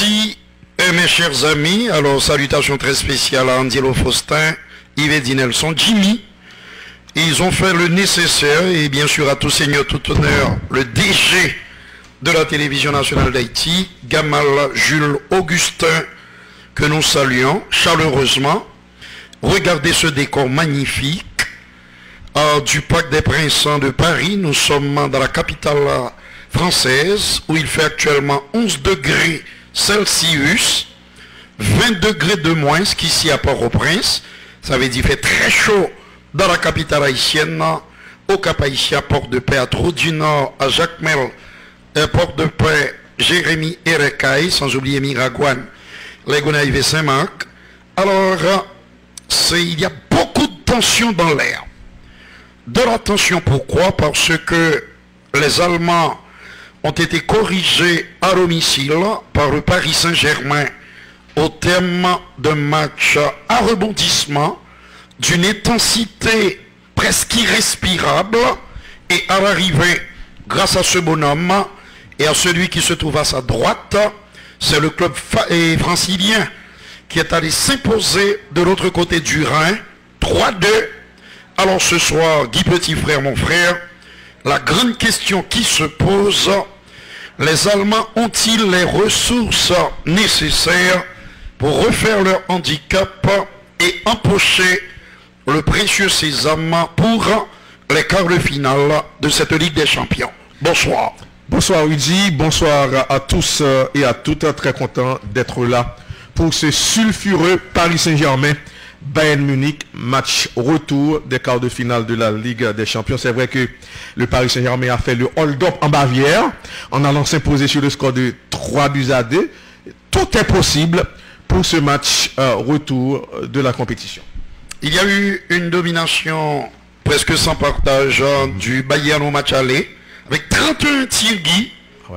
Merci mes chers amis. Alors salutations très spéciales à Angelo Faustin, Yves Nelson, Jimmy. Ils ont fait le nécessaire et bien sûr à tout seigneur, tout honneur, le DG de la télévision nationale d'Haïti, Gamal Jules Augustin, que nous saluons chaleureusement. Regardez ce décor magnifique du Parc des Princes de Paris. Nous sommes dans la capitale française où il fait actuellement 11 degrés Celsius, 20 degrés de moins qu'ici à Port-au-Prince. Ça veut dire qu'il fait très chaud dans la capitale haïtienne, au Cap-Haïtien, Port-de-Paix, à Trou du Nord, à Jacmel, Port-de-Paix, Jérémy et Recaille, sans oublier Miragouane, les Gonaïves et Saint-Marc. Alors, il y a beaucoup de tension dans l'air. De la tension, pourquoi? Parce que les Allemands ont été corrigés à domicile par le Paris Saint-Germain au terme d'un match à rebondissement d'une intensité presque irrespirable, et à l'arrivée, grâce à ce bonhomme et à celui qui se trouve à sa droite, c'est le club francilien qui est allé s'imposer de l'autre côté du Rhin, 3-2. Alors ce soir, Guy Petit Frère, mon frère, la grande question qui se pose, les Allemands ont-ils les ressources nécessaires pour refaire leur handicap et empocher le précieux sésame pour les quarts de finale de cette Ligue des Champions? Bonsoir. Bonsoir Luigi, bonsoir à tous et à toutes, très content d'être là pour ce sulfureux Paris Saint-Germain Bayern Munich, match retour des quarts de finale de la Ligue des Champions. C'est vrai que le Paris Saint-Germain a fait le hold-up en Bavière en allant s'imposer sur le score de 3-2. Tout est possible pour ce match retour de la compétition. Il y a eu une domination presque sans partage du Bayern au match aller, avec 31 tirs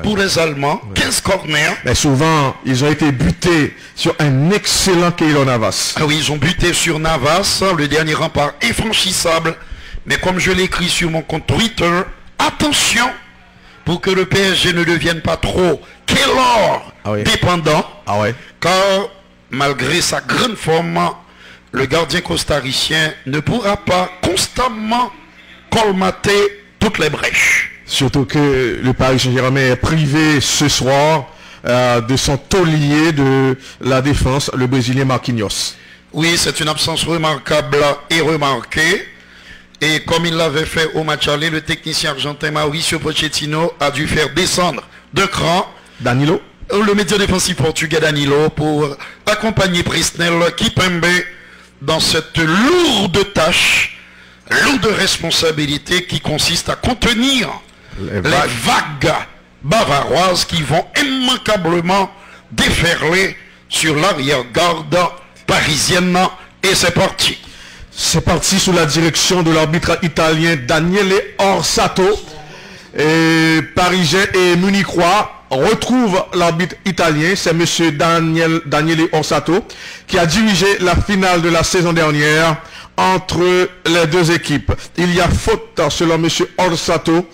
pour les Allemands, 15 corners. Mais souvent, ils ont été butés sur un excellent Keylor Navas. Ah oui, ils ont buté sur Navas, le dernier rempart infranchissable. Mais comme je l'écris sur mon compte Twitter, attention pour que le PSG ne devienne pas trop Keylor dépendant. Car malgré sa grande forme, le gardien costaricien ne pourra pas constamment colmater toutes les brèches. Surtout que le Paris Saint-Germain est privé ce soir de son taulier de la défense, le Brésilien Marquinhos. Oui, c'est une absence remarquable et remarquée. Et comme il l'avait fait au match aller, le technicien argentin Mauricio Pochettino a dû faire descendre de cran Danilo, le média défensif portugais Danilo, pour accompagner Presnel Kimpembe dans cette lourde tâche, lourde responsabilité qui consiste à contenir les vagues bavaroises qui vont immanquablement déferler sur l'arrière-garde parisienne. Et c'est parti. C'est parti sous la direction de l'arbitre italien Daniele Orsato. Et Parisien et Munichois retrouvent l'arbitre italien, c'est M. Daniele Orsato, qui a dirigé la finale de la saison dernière entre les deux équipes. Il y a faute selon M. Orsato.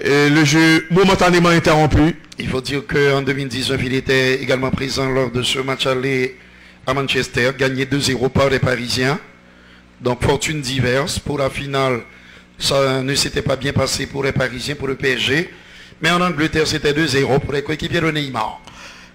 Et le jeu momentanément interrompu. Il faut dire qu'en 2019, il était également présent lors de ce match aller à Manchester, gagné 2-0 par les Parisiens. Donc fortune diverse. Pour la finale, ça ne s'était pas bien passé pour les Parisiens, pour le PSG. Mais en Angleterre, c'était 2-0 pour les coéquipiers de Neymar.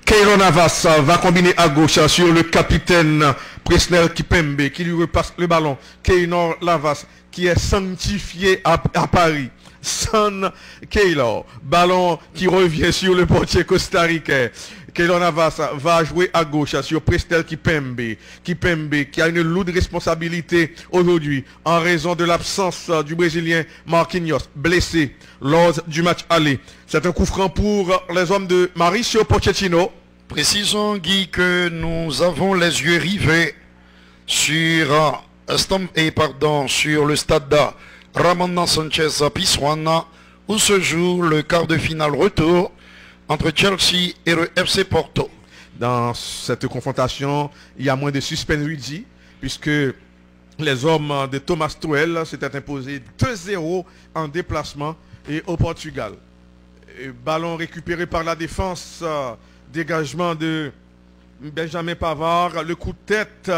Keylor Navas va combiner à gauche sur le capitaine Presnel Kimpembe qui lui repasse le ballon. Keylor Navas qui est sanctifié à Paris. Son Keylor, ballon qui revient sur le portier costaricain. Keylor Navas va jouer à gauche sur Presnel Kimpembe. Kimpembe qui a une lourde responsabilité aujourd'hui en raison de l'absence du Brésilien Marquinhos, blessé lors du match aller. C'est un coup franc pour les hommes de Mauricio Pochettino. Précisons, Guy, que nous avons les yeux rivés sur sur le stade Ramon Sanchez Pizjuán, où se joue le quart de finale retour entre Chelsea et le FC Porto. Dans cette confrontation, il y a moins de suspense, Luigi, puisque les hommes de Thomas Tuchel s'étaient imposés 2-0 en déplacement et au Portugal. Et ballon récupéré par la défense dégagement de Benjamin Pavard, le coup de tête,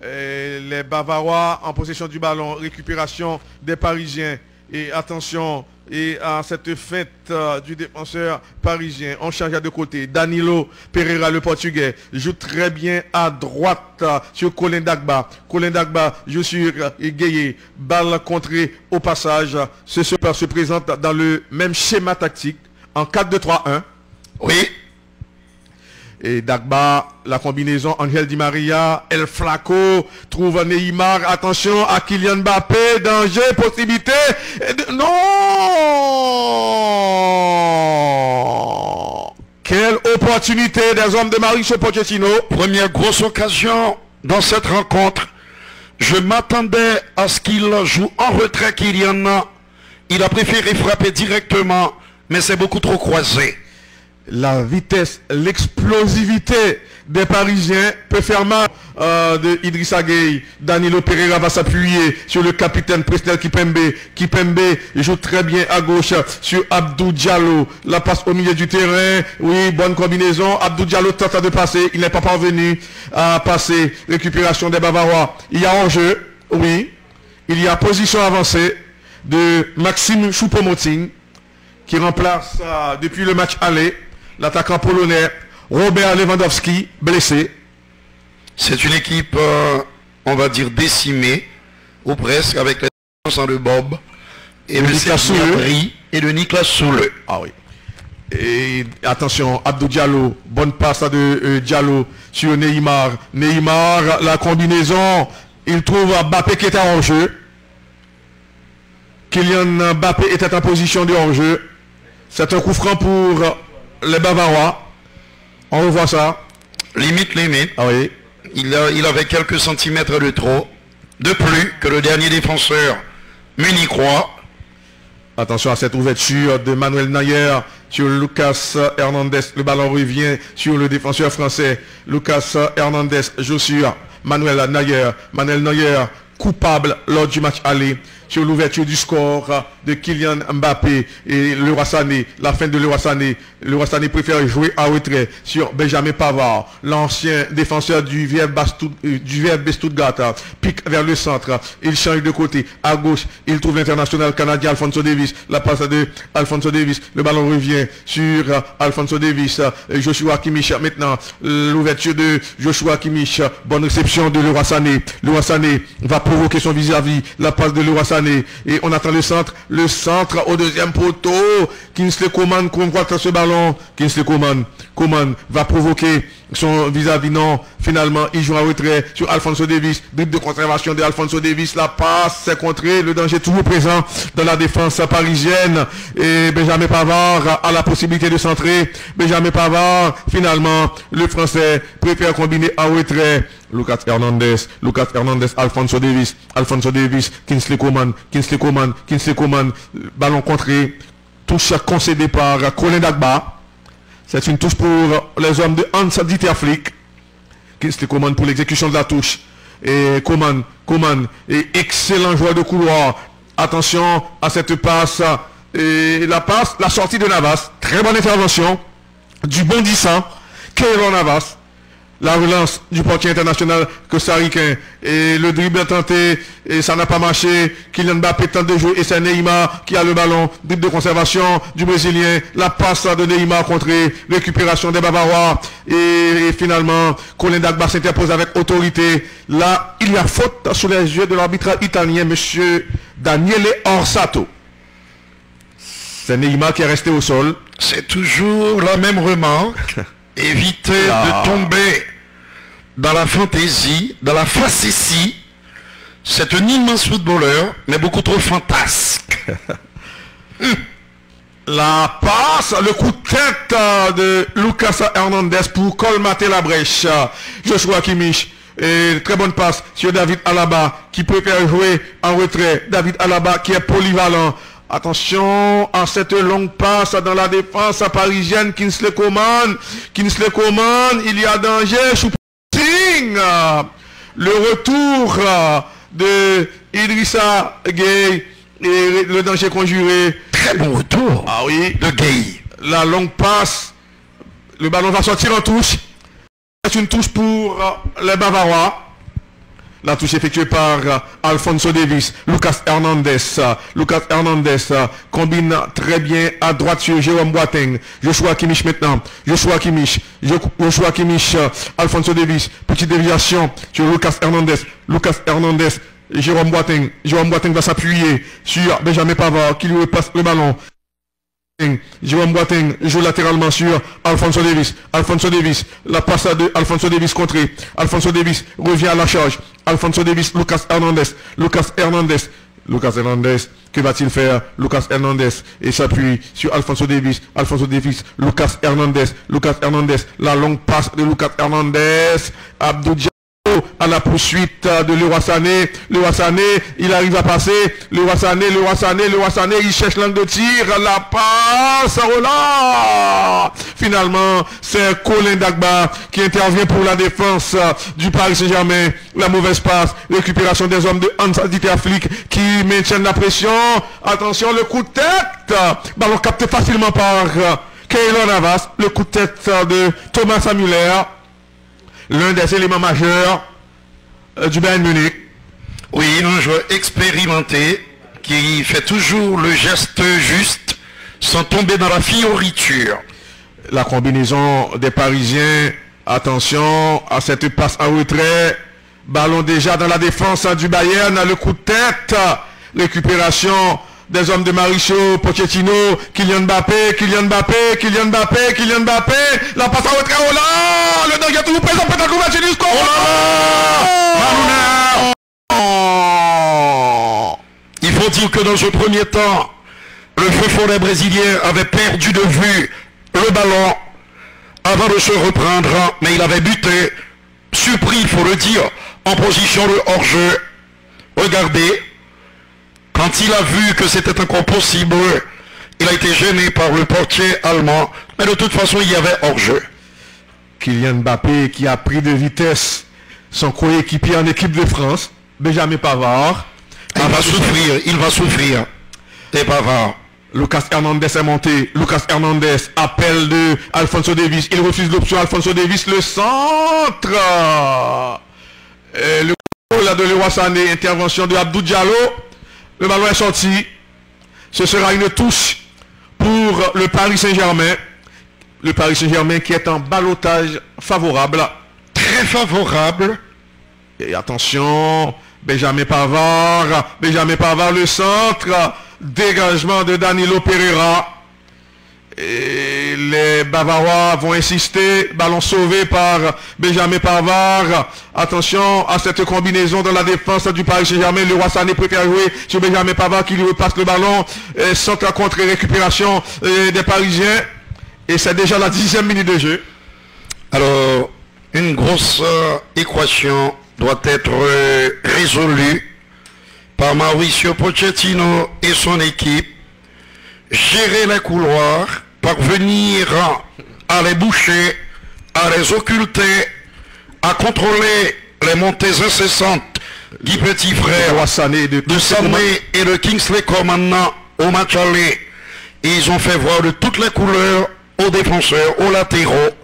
les Bavarois en possession du ballon, récupération des Parisiens. Et attention, et à cette fête du défenseur parisien, on change de côté. Danilo Pereira, le portugais, joue très bien à droite sur Colin Dagba. Colin Dagba joue sur Gueye. Balle contrée au passage. Se présente dans le même schéma tactique en 4-2-3-1. Oui. Et Dagba, la combinaison Angel Di Maria, El Flaco, trouve Neymar, attention à Kylian Mbappé, danger, possibilité, non! Quelle opportunité des hommes de Mauricio Pochettino. Première grosse occasion dans cette rencontre. Je m'attendais à ce qu'il joue en retrait, Kylian. Il a préféré frapper directement, mais c'est beaucoup trop croisé. La vitesse, l'explosivité des Parisiens peut faire mal de Idrissa Gueye. Danilo Pereira va s'appuyer sur le capitaine Presnel Kipembe. Kipembe joue très bien à gauche sur Abdou Diallo. La passe au milieu du terrain. Oui, bonne combinaison. Abdou Diallo tente de passer. Il n'est pas parvenu à passer. Récupération des Bavarois. Il y a enjeu. Oui. Il y a position avancée de Maxime Choupo-Moting qui remplace depuis le match aller l'attaquant polonais Robert Lewandowski, blessé. C'est une équipe, on va dire, décimée, ou presque, avec la défense de Bob et de Sergi et de Niklas Soule. Ah oui. Et attention, Abdou Diallo, bonne passe de Diallo sur Neymar. Neymar, la combinaison, il trouve Mbappé qui était en jeu. Kylian Mbappé était en position de hors-jeu. C'est un coup franc pour les Bavarois. On revoit ça. Limite. Ah oui. Il avait quelques centimètres de trop. De plus que le dernier défenseur munichois. Attention à cette ouverture de Manuel Neuer sur Lucas Hernandez. Le ballon revient sur le défenseur français. Lucas Hernandez joue sur Manuel Neuer. Manuel Neuer coupable lors du match aller sur l'ouverture du score de Kylian Mbappé et Leroy Sané, la fin de Leroy Sané. Leroy Sané préfère jouer à retrait sur Benjamin Pavard, l'ancien défenseur du VfB Stuttgart, pique vers le centre, il change de côté, à gauche, il trouve l'international canadien Alphonso Davies, la passe de Alphonso Davies, le ballon revient sur Alphonso Davies, Joshua Kimmich maintenant, l'ouverture de Joshua Kimmich, bonne réception de Leroy Sané. Leroy Sané va provoquer son vis-à-vis, la passe de Leroy Sané, et on attend le centre au deuxième poteau. Kingsley Coman convoite ce ballon. Kingsley Coman va provoquer son vis-à-vis. Non, finalement il joue en retrait sur Alphonso Davies. Dribble de conservation de Alphonso Davies. La passe c'est contré. Le danger toujours présent dans la défense parisienne. Et Benjamin Pavard a la possibilité de centrer. Benjamin Pavard, finalement le français préfère combiner en retrait. Lucas Hernandez, Alphonso Davies, Kingsley Coman, ballon contré, touche concédée par Colin Dagba. C'est une touche pour les hommes de Hans-Dieter Flick. Kingsley Coman pour l'exécution de la touche. Et Coman, et excellent joueur de couloir. Attention à cette passe. Et la sortie de Navas. Très bonne intervention du bondissant Keylor Navas. La relance du portier international costaricain et le dribble tenté et ça n'a pas marché. Kylian Mbappé tente de jouer et c'est Neymar qui a le ballon. Dribble de conservation du Brésilien. La passe de Neymar contrée. Récupération des Bavarois et finalement Colin Dagba s'interpose avec autorité. Là, il y a faute sous les yeux de l'arbitre italien, monsieur Daniele Orsato. C'est Neymar qui est resté au sol. C'est toujours la même remarque. Éviter de tomber dans la fantaisie, dans la facétie. C'est un immense footballeur, mais beaucoup trop fantasque. La passe, le coup de tête de Lucas Hernandez pour colmater la brèche. Joshua Kimmich. Et très bonne passe sur David Alaba qui préfère jouer en retrait. David Alaba qui est polyvalent. Attention à cette longue passe dans la défense parisienne. Kingsley Coman, il y a danger. Choupo-Moting. Le retour de Idrissa Gueye et le danger conjuré. Très bon retour. Ah oui. De Gueye. La longue passe Le ballon va sortir en touche. C'est une touche pour les Bavarois. La touche effectuée par Alphonso Davies. Lucas Hernandez. Lucas Hernandez combine très bien à droite sur Jérôme Boateng. Joshua Kimmich maintenant. Joshua Kimmich. Alphonso Davies. Petite déviation sur Lucas Hernandez. Lucas Hernandez. Jérôme Boateng. Jérôme Boateng va s'appuyer sur Benjamin Pavard qui lui repasse le ballon. Jérôme Boateng joue latéralement sur Alphonso Davies. Alphonso Davies, la passe de Alphonso Davies contrée. Alphonso Davies revient à la charge. Alphonso Davies, Lucas Hernandez. Lucas Hernandez. Lucas Hernandez, que va-t-il faire? Lucas Hernandez et s'appuie sur Alphonso Davies. Alphonso Davies, Lucas Hernandez. Lucas Hernandez, la longue passe de Lucas Hernandez. Abdou Diallo à la poursuite de Leroy Sané. Leroy Sané, il arrive à passer. Leroy Sané, il cherche l'angle de tir. La passe, oh là! Finalement, c'est Colin Dagba qui intervient pour la défense du Paris Saint-Germain. La mauvaise passe, récupération des hommes de Hans-Dieter Flick qui maintiennent la pression. Attention, le coup de tête. Ballon capté facilement par Keylor Navas. Le coup de tête de Thomas Müller. L'un des éléments majeurs du Bayern Munich. Oui, un joueur expérimenté qui fait toujours le geste juste sans tomber dans la fioriture. La combinaison des Parisiens, attention à cette passe en retrait. Ballon déjà dans la défense du Bayern, le coup de tête, récupération des hommes de Marichaux, Pochettino, Kylian Mbappé, la passe en retrait, oh là, le danger toujours présent, peut-être qu'on va tirer jusqu'au Il faut dire que dans ce premier temps, le feu follet brésilien avait perdu de vue le ballon avant de se reprendre, mais il avait buté, surpris, il faut le dire, en position de hors-jeu. Regardez. Quand il a vu que c'était encore possible, il a été gêné par le portier allemand. Mais de toute façon, il y avait hors-jeu. Kylian Mbappé qui a pris de vitesse son coéquipier en équipe de France, Benjamin Pavard. Il va souffrir. Et Pavard. Lucas Hernandez est monté. Lucas Hernandez, appel de Alphonso Davies. Il refuse l'option. Alphonso Davies, le centre. Et le goal de Leroy Sané, intervention de Abdou Diallo. Le ballon est sorti. Ce sera une touche pour le Paris Saint-Germain. Le Paris Saint-Germain qui est en ballottage favorable. Très favorable. Et attention, Benjamin Pavard, le centre. Dégagement de Danilo Pereira. Et les Bavarois vont insister. Ballon sauvé par Benjamin Pavard. Attention à cette combinaison dans la défense du Paris Saint-Germain. Leroy Sané préfère jouer sur Benjamin Pavard qui lui repasse le ballon. Centre contre récupération des Parisiens. Et c'est déjà la 10e minute de jeu. Alors, une grosse équation doit être résolue par Mauricio Pochettino et son équipe. Gérer les couloirs, parvenir à les boucher, à les occulter, à contrôler les montées incessantes du petit frère de Sané et de Kingsley Coman au match aller. Et ils ont fait voir de toutes les couleurs aux défenseurs, aux latéraux,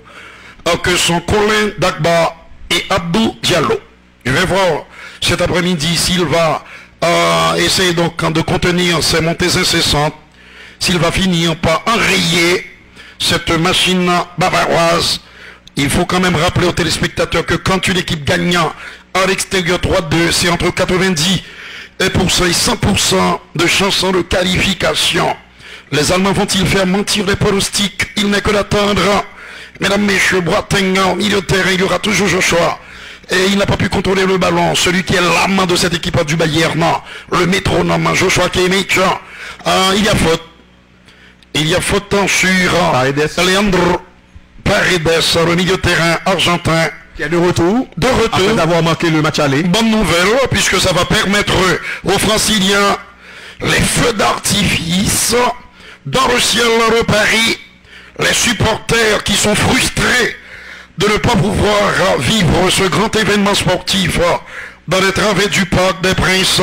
que sont Colin Dagba et Abdou Diallo. Je vais voir cet après-midi s'il va essayer donc de contenir ces montées incessantes, s'il va finir par enrayer cette machine bavaroise. Il faut quand même rappeler aux téléspectateurs que quand une équipe gagnant à l'extérieur 3-2, c'est entre 90% et 100% de chances de qualification. Les Allemands vont-ils faire mentir les pronostics? Il n'est que d'attendre. Mesdames, messieurs, Boateng au milieu de terrain, il y aura toujours Joshua. Et il n'a pas pu contrôler le ballon. Celui qui est l'âme de cette équipe du Bayern, le métronome, Joshua Kimmich. Il y a faute. Il y a faute sur Leandro Paredes, le milieu de terrain argentin. Qui est de retour. Après d'avoir manqué le match aller. Bonne nouvelle, puisque ça va permettre aux Franciliens les feux d'artifice dans le ciel de Paris. Les supporters qui sont frustrés de ne pas pouvoir vivre ce grand événement sportif dans les travées du Parc des Princes.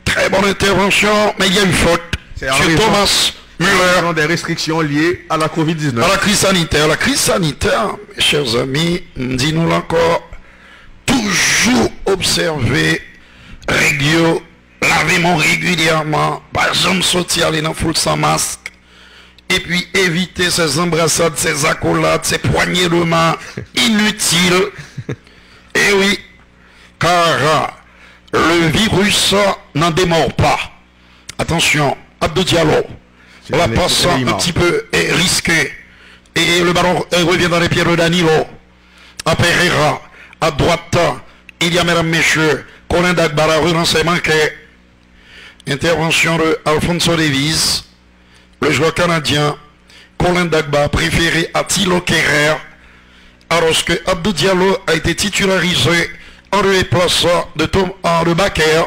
Très bonne intervention, mais il y a une faute sur Thomas Muller. Des restrictions liées à la Covid-19. À la crise sanitaire. La crise sanitaire, mes chers amis, dis-nous encore, toujours observer, laver régulièrement, par exemple sortir aller dans la foule sans masque, et puis éviter ces embrassades, ces accolades, ces poignées de main inutiles. Et oui, car le virus n'en démord pas. Attention, Abdou Diallo, la passe un petit peu est risquée. Et le ballon revient dans les pieds de Danilo. À Pereira, à droite, il y a, mesdames, messieurs, Colin Dagbara, relancé manqué. Intervention de Alfonso Davies, le joueur canadien. Colin Dagba préféré à Thilo Kerrer, alors que Abdou Diallo a été titularisé en le déplaçant de Tom de Bakker,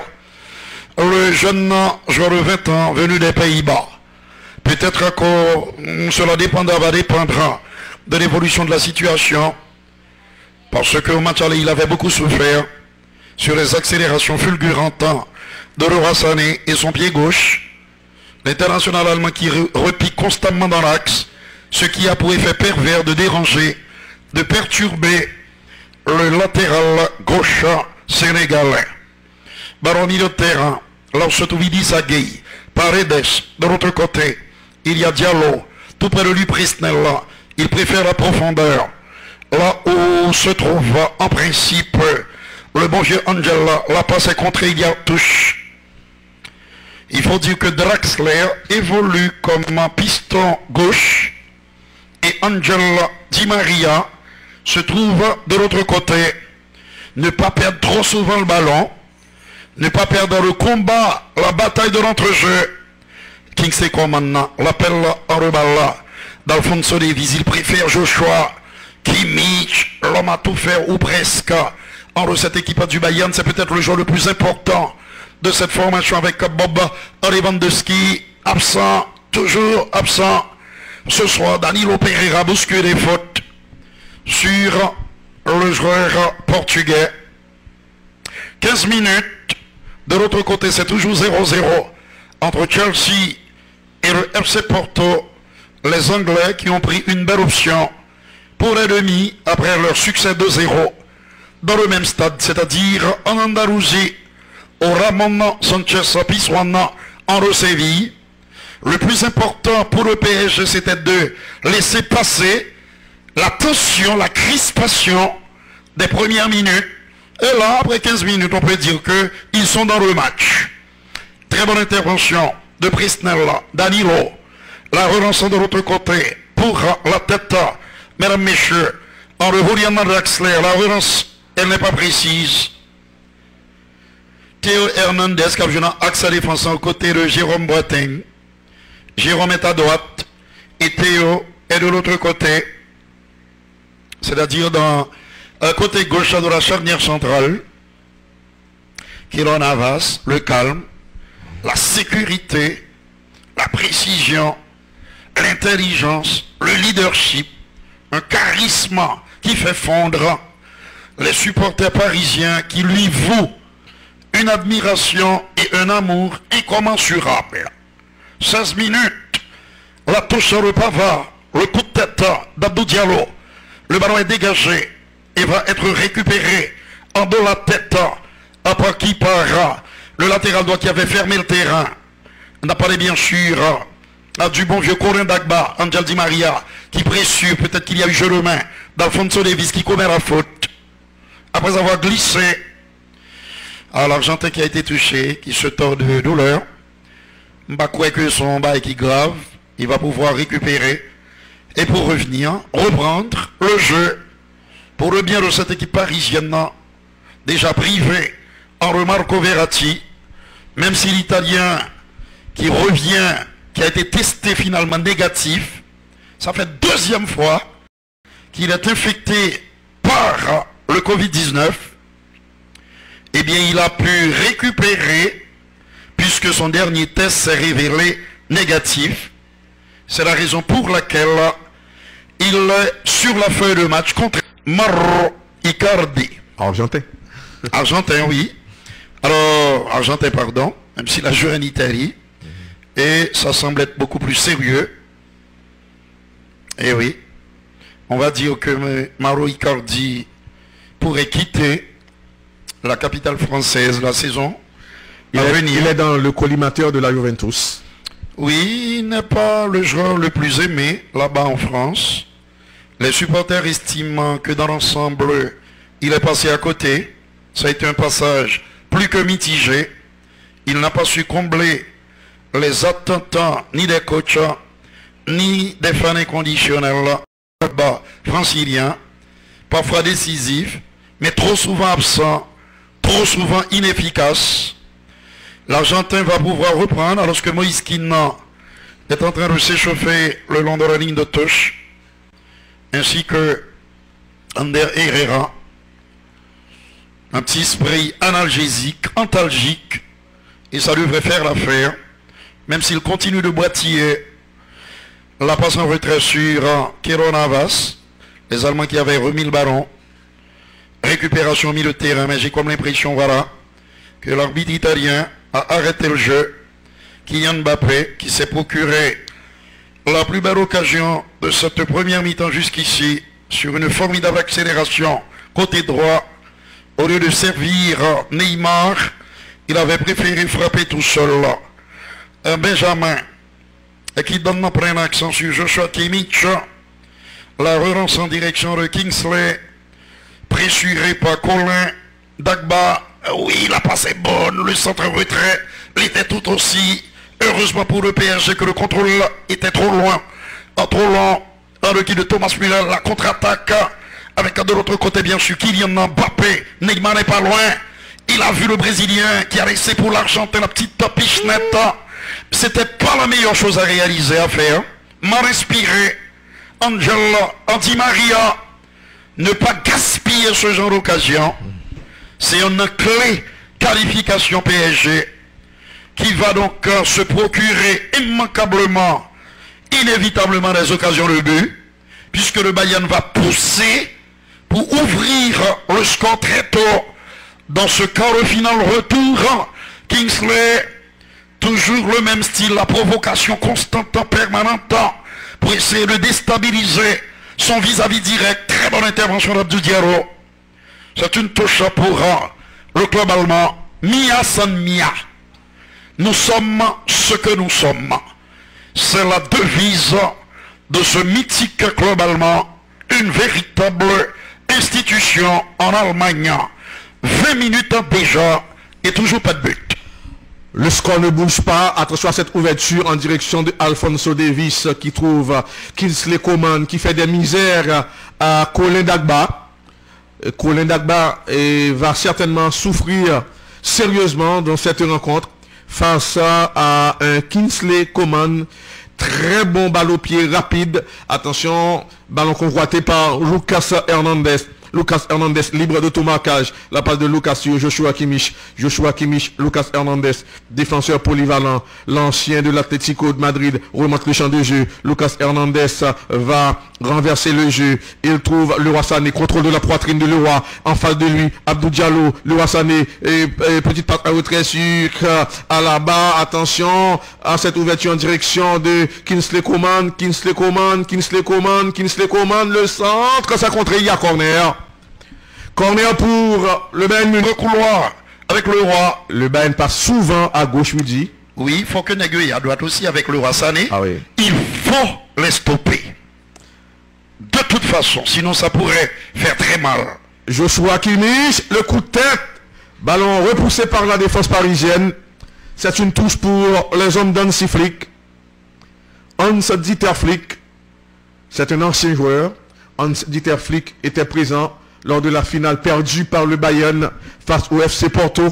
le jeune joueur de 20 ans venu des Pays-Bas. Peut-être que cela va dépendre de l'évolution de la situation, parce qu'au match aller, il avait beaucoup souffert sur les accélérations fulgurantes de Leroy Sané et son pied gauche. L'international allemand qui repique constamment dans l'axe, ce qui a pour effet pervers de déranger, de perturber le latéral gauche sénégalais. Ballon milieu de terrain, Laursotovidi Sagui, Paredes, de l'autre côté, il y a Diallo, tout près de lui Prisnel, il préfère la profondeur, là où se trouve en principe le bon vieux Angela, la passe est contrée, il y a touche. Il faut dire que Draxler évolue comme un piston gauche et Angela Di Maria se trouve de l'autre côté. Ne pas perdre trop souvent le ballon, ne pas perdre le combat, la bataille de l'entrejeu. Kingsley Coman l'appelle en reballa d'Alfonso Davies, il préfère Joshua Kimmich, l'homme à tout faire ou presque. En cette équipe du Bayern, c'est peut-être le joueur le plus important de cette formation avec Bob Lewandowski, absent, toujours absent. Ce soir, Danilo Pereira bouscule des fautes sur le joueur portugais. 15 minutes. De l'autre côté, c'est toujours 0-0 entre Chelsea et le FC Porto. Les Anglais qui ont pris une belle option pour les demi après leur succès 2-0 dans le même stade, c'est-à-dire en Andalousie, au Ramon Sanchez Pizjuan en Séville. Le plus important pour le PSG, c'était de laisser passer la tension, la crispation des premières minutes. Et là, après 15 minutes, on peut dire qu'ils sont dans le match. Très bonne intervention de Prisnella, Danilo. La relance de l'autre côté pour la tête, mesdames, messieurs, en le voulant Draxler. La relance, elle n'est pas précise. Théo Hernandez qui a joué dans l'axe défensif aux côtés de Jérôme Boateng. Jérôme est à droite et Théo est de l'autre côté, c'est-à-dire dans le côté gauche de la charnière centrale. Keylor Navas, le calme, la sécurité, la précision, l'intelligence, le leadership, un charisme qui fait fondre les supporters parisiens qui lui vouent une admiration et un amour incommensurable. 16 minutes, la touche sur le pavard, le coup de tête d'Abdou Diallo. Le ballon est dégagé et va être récupéré en de la tête après qui part le latéral droit qui avait fermé le terrain. On n'a parlé bien sûr du bon vieux Colin Dagba, Angel Di Maria, qui pressure, peut-être qu'il y a eu jeu de main d'Alfonso Davies qui commet la faute. Après avoir glissé à l'Argentin qui a été touché, qui se tord de douleur. Je ne crois que son bail qui grave, il va pouvoir récupérer et pour revenir, reprendre le jeu pour le bien de cette équipe parisienne déjà privée en Marco Verratti, même si l'Italien qui revient, qui a été testé finalement négatif, ça fait deuxième fois qu'il est infecté par le Covid-19, eh bien il a pu récupérer puisque son dernier test s'est révélé négatif. C'est la raison pour laquelle il est sur la feuille de match contre Mauro Icardi. Argentin. Argentin, oui. Alors, Argentin, pardon, même s'il a joué en Italie. Et ça semble être beaucoup plus sérieux. Et oui, on va dire que Mauro Icardi pourrait quitter la capitale française la saison à venir. Il est dans le collimateur de la Juventus. Oui, il n'est pas le joueur le plus aimé là-bas en France. Les supporters estiment que dans l'ensemble, il est passé à côté. Ça a été un passage plus que mitigé. Il n'a pas su combler les attentes ni des coachs, ni des fans inconditionnels franciliens, parfois décisifs, mais trop souvent absents, trop souvent inefficaces. L'Argentin va pouvoir reprendre alors que Moïse Kean est en train de s'échauffer le long de la ligne de touche, ainsi que Ander Herrera. Un petit spray analgésique, antalgique, et ça devrait faire l'affaire, même s'il continue de boitiller. La passe en retrait sur Keylor Navas, les Allemands qui avaient remis le ballon. Récupération au milieu de terrain, mais j'ai comme l'impression, voilà, que l'arbitre italien a arrêté le jeu. Kylian Mbappé, qui s'est procuré la plus belle occasion de cette première mi-temps jusqu'ici, sur une formidable accélération côté droit, au lieu de servir Neymar, il avait préféré frapper tout seul. Un Benjamin, qui donne un plein accent sur Joshua Kimmich. La relance en direction de Kingsley, pressuré par Colin Dagba. Oui, la passe est bonne, le centre retrait l'était tout aussi. Heureusement pour le PSG que le contrôle était trop loin, trop lent. Dans le qui de Thomas Müller, la contre-attaque, avec de l'autre côté bien sûr Kylian Mbappé. Neymar n'est pas loin. Il a vu le Brésilien qui a laissé pour l'Argentin la petite pichenette. C'était pas la meilleure chose à réaliser, à faire. Mal inspiré. Angel Di Maria. Ne pas gaspiller ce genre d'occasion. C'est une clé qualification PSG qui va donc se procurer immanquablement, inévitablement des occasions de but, puisque le Bayern va pousser pour ouvrir le score très tôt dans ce quart de finale retour. Kingsley, toujours le même style, la provocation constante, permanente, pour essayer de déstabiliser son vis-à-vis direct. Très bonne intervention d'Abdou Diallo. C'est une touche pour le club allemand. Mia San Mia. Nous sommes ce que nous sommes. C'est la devise de ce mythique club allemand. Une véritable institution en Allemagne. 20 minutes déjà et toujours pas de but. Le score ne bouge pas. Attention à cette ouverture en direction de Alphonso Davies qui trouve Kingsley Coman qui fait des misères à Colin Dagba. Colin Dagba va certainement souffrir sérieusement dans cette rencontre face à un Kingsley Coman. Très bon ballon au pied rapide. Attention, ballon convoité par Lucas Hernandez. Lucas Hernandez libre d'automarquage. La passe de Lucas sur Joshua Kimmich. Joshua Kimmich, Lucas Hernandez, défenseur polyvalent. L'ancien de l'Atlético de Madrid remonte le champ de jeu. Lucas Hernandez va renverser le jeu. Il trouve Leroy Sané, contrôle de la poitrine de Leroy. En face de lui, Abdou Diallo, Leroy Sané, petite passe à retrait sur Alaba. Attention à cette ouverture en direction de Kingsley Coman. Kingsley Coman, Kingsley Coman, Kingsley Coman. Le centre, ça contre, il y a corner. Corner pour le Bayern Munich. Couloir avec le roi. Le Bayern passe souvent à gauche midi. Oui, il faut que Negueil à droite aussi avec le roi Sané. Ah oui. Il faut les stopper. De toute façon, sinon ça pourrait faire très mal. Joshua Kimmich, le coup de tête. Ballon repoussé par la défense parisienne. C'est une touche pour les hommes d'Hansi Flick. Hans-Dieter Flick, c'est un ancien joueur. Hans-Dieter Flick était présent lors de la finale perdue par le Bayern face au FC Porto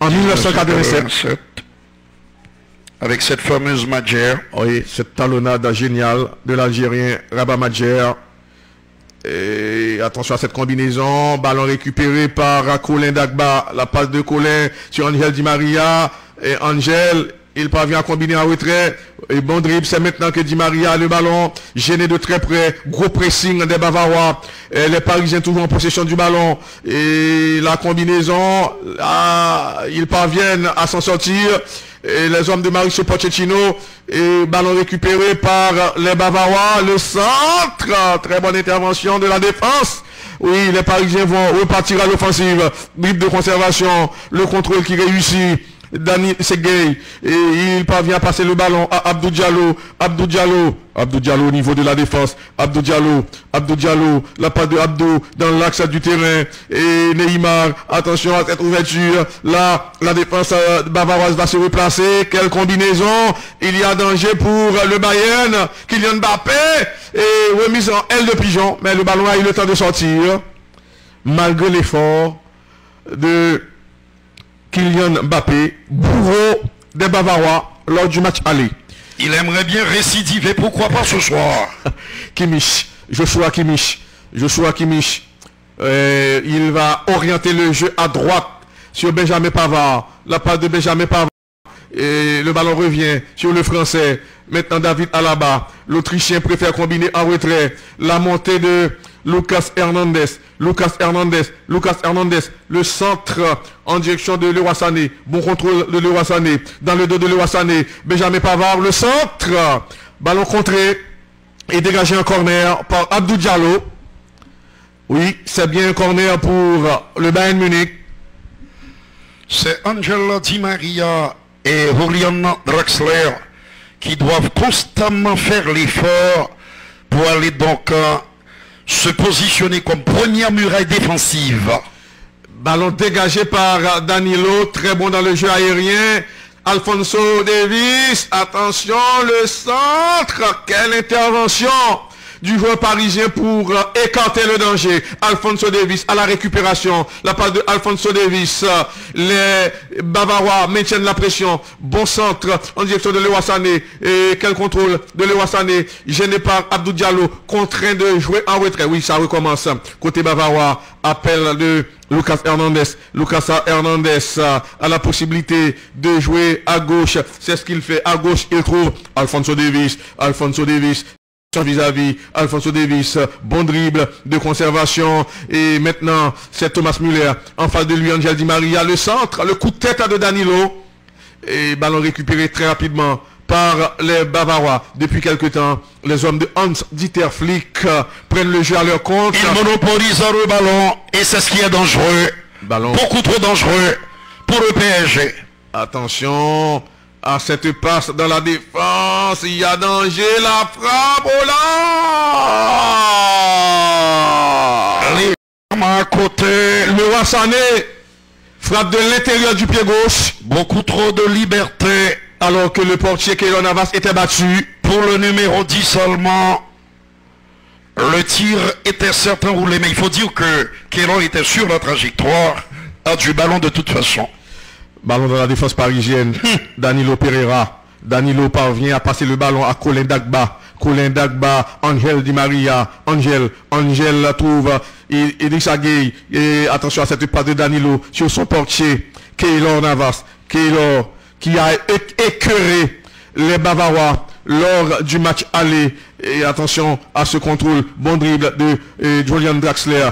en 1987. Avec cette fameuse Madjer. Oui, cette talonnade géniale de l'Algérien Rabat Madjer. Et attention à cette combinaison. Ballon récupéré par Colin Dagba. La passe de Colin sur Angel Di Maria. Et Angel, Il parvient à combiner en retrait. Et bon dribble, c'est maintenant que Di Maria a le ballon. Gêné de très près. Gros pressing des Bavarois. Et les Parisiens toujours en possession du ballon. Et la combinaison, là, ils parviennent à s'en sortir. Et les hommes de Mauricio Pochettino, et ballon récupéré par les Bavarois, le centre, très bonne intervention de la défense. Oui, les Parisiens vont repartir à l'offensive, dribble de conservation, le contrôle qui réussit. Dani Seguey, et il parvient à passer le ballon à Abdou Diallo. Abdou Diallo au niveau de la défense. Abdou Diallo, la passe de Abdou dans l'axe du terrain. Et Neymar, attention à cette ouverture. Là, la défense bavaroise va se replacer. Quelle combinaison! Il y a danger pour le Bayern. Kylian Mbappé, et remise en aile de pigeon. Mais le ballon a eu le temps de sortir. Malgré l'effort de Kylian Mbappé, bourreau des Bavarois lors du match aller. Il aimerait bien récidiver, pourquoi pas ce soir. Joshua Kimmich. Il va orienter le jeu à droite sur Benjamin Pavard. La passe de Benjamin Pavard. Et le ballon revient sur le Français. Maintenant David Alaba. L'Autrichien préfère combiner en retrait. La montée de Lucas Hernandez, le centre en direction de Leroy Sané. Bon contrôle de Leroy Sané. Dans le dos de Leroy Sané. Benjamin Pavard, le centre. Ballon contré et dégagé en corner par Abdou Diallo. Oui, c'est bien un corner pour le Bayern Munich. C'est Angel Di Maria et Julian Draxler qui doivent constamment faire l'effort pour aller donc se positionner comme première muraille défensive. Ballon dégagé par Danilo, très bon dans le jeu aérien. Alphonso Davies, attention, le centre, quelle intervention du joueur parisien pour écarter le danger. Alphonso Davies à la récupération. La passe de Alphonso Davies. Les Bavarois maintiennent la pression. Bon centre en direction de Leroy Sané. Et quel contrôle de Leroy Sané. Gêné par Abdou Diallo. Contraint de jouer en retrait. Oui, ça recommence. Côté Bavarois. Appel de Lucas Hernandez. Lucas Hernandez a la possibilité de jouer à gauche. C'est ce qu'il fait. À gauche, il trouve Alphonso Davies. Vis-à-vis Alphonso Davies, bon dribble de conservation, et maintenant c'est Thomas Müller en face de lui, Angel Di Maria, le centre, le coup de tête de Danilo, et ballon récupéré très rapidement par les Bavarois. Depuis quelque temps, les hommes de Hans-Dieter Flick prennent le jeu à leur compte. Ils monopolisent le ballon et c'est ce qui est dangereux, beaucoup trop dangereux pour le PSG. Attention à cette passe dans la défense, il y a danger, la frappe, oh là! Les à côté, le Wassané frappe de l'intérieur du pied gauche. Beaucoup trop de liberté, alors que le portier Keylor Navas était battu. Pour le numéro 10 seulement, le tir était certain roulé, mais il faut dire que Keylor était sur la trajectoire du ballon de toute façon. Ballon dans la défense parisienne. Danilo Pereira. Danilo parvient à passer le ballon à Colin Dagba. Angel Di Maria. Angel trouve Idrissa Gueye. Et attention à cette passe de Danilo sur son portier. Keylor Navas. Keylor qui a écœuré les Bavarois lors du match aller. Et attention à ce contrôle. Bon dribble de Julian Draxler.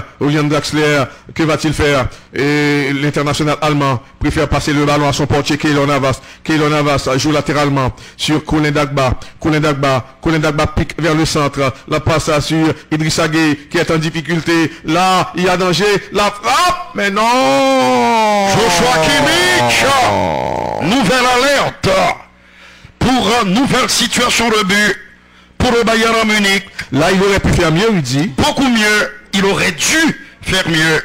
Que va-t-il faire? Et l'international allemand préfère passer le ballon à son portier Keylor Navas. Keylor Navas joue latéralement sur Colin Dagba. Colin Dagba pique vers le centre. La passe sur Idrissa Gueye qui est en difficulté. Là, il y a danger. La frappe, mais non! Joshua Kimmich! Nouvelle alerte pour une nouvelle situation de but pour le Bayern Munich. Là, il aurait pu faire mieux, il dit. Beaucoup mieux. Il aurait dû faire mieux.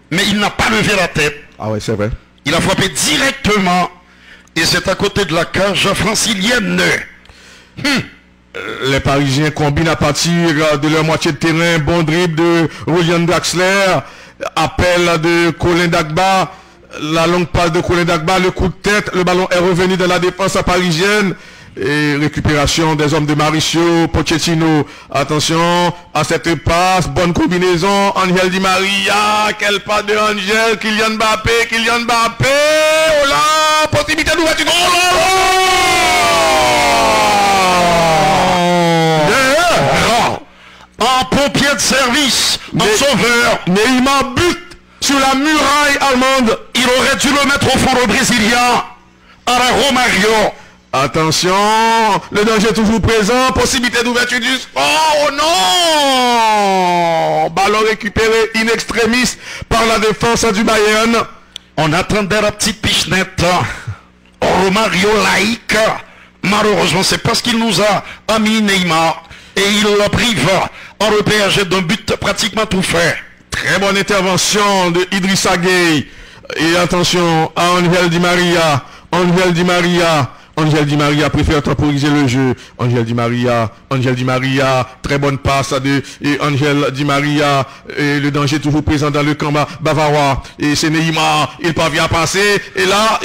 Mais il n'a pas levé la tête. Ah ouais, c'est vrai. Il a frappé directement. Et c'est à côté de la cage francilienne. Les Parisiens combinent à partir de leur moitié de terrain. Bon dribble de Julian Draxler. Appel de Colin Dagba. La longue passe de Colin Dagba. Le coup de tête. Le ballon est revenu dans la défense parisienne. Et récupération des hommes de Mauricio Pochettino. Attention à cette passe. Bonne combinaison. Angel Di Maria. Quel pas de Angel. Kylian Mbappé. Oh là, possibilité d'ouverture. En pompier de service, en sauveur. Neymar bute sur la muraille allemande. Il aurait dû le mettre au fond le Brésilien. À la Romario. Attention, le danger est toujours présent. Possibilité d'ouverture du score. Oh non! Ballon récupéré in extremis par la défense du Bayern. On attendait la petite pichenette. Romario laïque. Malheureusement, c'est parce qu'il nous a mis Neymar. Et il le prive en repérage d'un but pratiquement tout fait. Très bonne intervention de Idrissa Gueye. Et attention à Angel Di Maria. Angel Di Maria. Angel Di Maria préfère temporiser le jeu. Angel Di Maria, très bonne passe de Angel Di Maria. Et le danger toujours présent dans le camp bavarois. Et c'est Neymar, il parvient à passer. Et là,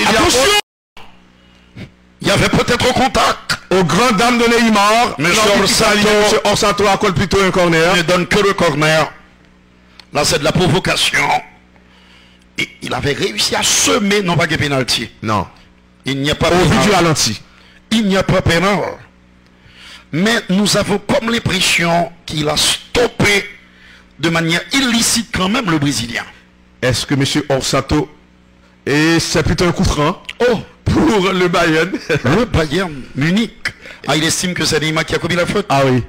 il y avait peut-être contact. Aux grandes dames de Neymar. M. Orsato accorde plutôt un corner. Ne donne que le corner. Là, c'est de la provocation. Et il avait réussi à semer, non pas que pénalty. Non. Il n'y a pas au vu du ralenti. Il n'y a pas pénal. Mais nous avons comme l'impression qu'il a stoppé de manière illicite quand même le Brésilien. Est-ce que M. Orsato, et c'est plutôt un coup franc pour le Bayern. Le Bayern Munich. Ah, il estime que c'est Neymar qui a commis la faute. Ah oui.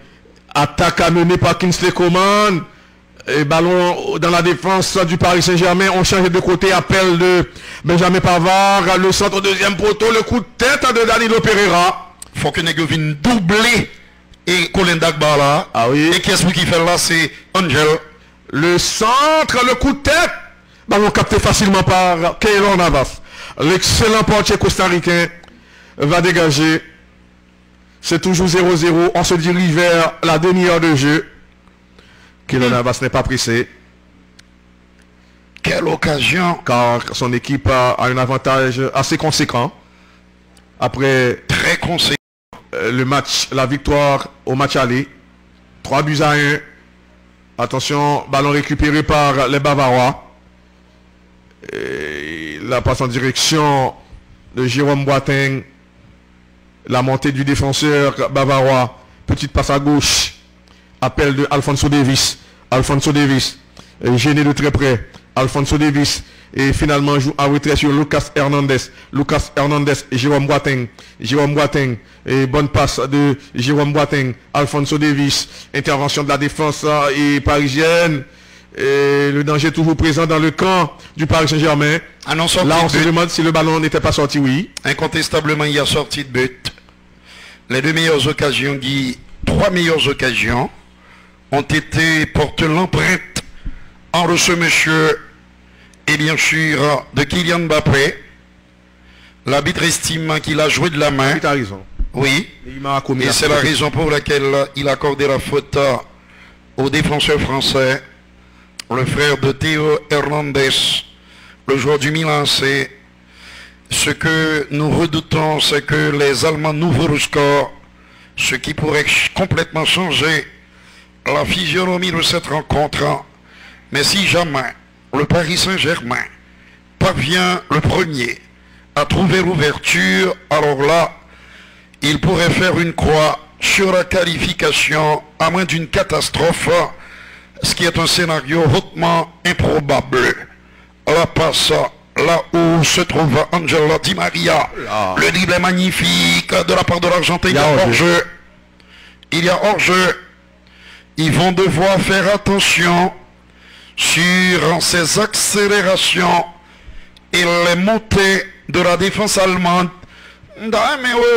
Attaque amenée par Kingsley Coman. Et ballon dans la défense du Paris Saint-Germain. On change de côté. Appel de Benjamin Pavard. Le centre au deuxième poteau. Le coup de tête de Danilo Pereira. Faut que Negovin doublé. Et Colin Dagba là. Ah oui. Et qu'est-ce qui fait là? C'est Angel. Le centre. Le coup de tête. Ballon capté facilement par Keylor Navas. L'excellent portier costaricain va dégager. C'est toujours 0-0. On se dirige vers la demi-heure de jeu. Keylor Navas n'est pas pressé. Quelle occasion. Car son équipe a un avantage assez conséquent. Après très conséquent. Le match, la victoire au match aller. 3-1. Attention, ballon récupéré par les Bavarois. Et la passe en direction de Jérôme Boateng. La montée du défenseur bavarois. Petite passe à gauche. Appel de Alphonso Davies. Alphonso Davies. Gêné de très près. Alphonso Davies. Et finalement joue en retrait sur Lucas Hernandez. Lucas Hernandez et Jérôme Boateng. Jérôme Boateng. Et bonne passe de Jérôme Boateng. Alphonso Davies. Intervention de la défense et parisienne. Et le danger toujours présent dans le camp du Paris Saint-Germain. Là, on se demande si le ballon n'était pas sorti, oui. Incontestablement, il y a sorti de but. Les deux meilleures occasions, Guy, 3 meilleures occasions, ont été portées l'empreinte en de ce monsieur et bien sûr de Kylian Mbappé. L'arbitre estime qu'il a joué de la main. Oui, tu as raison. Oui. Et c'est la raison pour laquelle il a accordé la faute au défenseur français. Le frère de Théo Hernandez, le joueur du Milan, c'est ce que nous redoutons, c'est que les Allemands n'ouvrent le score, ce qui pourrait complètement changer la physionomie de cette rencontre. Mais si jamais le Paris Saint-Germain parvient le premier à trouver l'ouverture, alors là, il pourrait faire une croix sur la qualification à moins d'une catastrophe, ce qui est un scénario hautement improbable. La passe là où se trouve Angel Di Maria. Le dribble est magnifique de la part de l'Argentin. Il y a hors-jeu. Il y a hors-jeu. Ils vont devoir faire attention sur ces accélérations et les montées de la défense allemande. Mais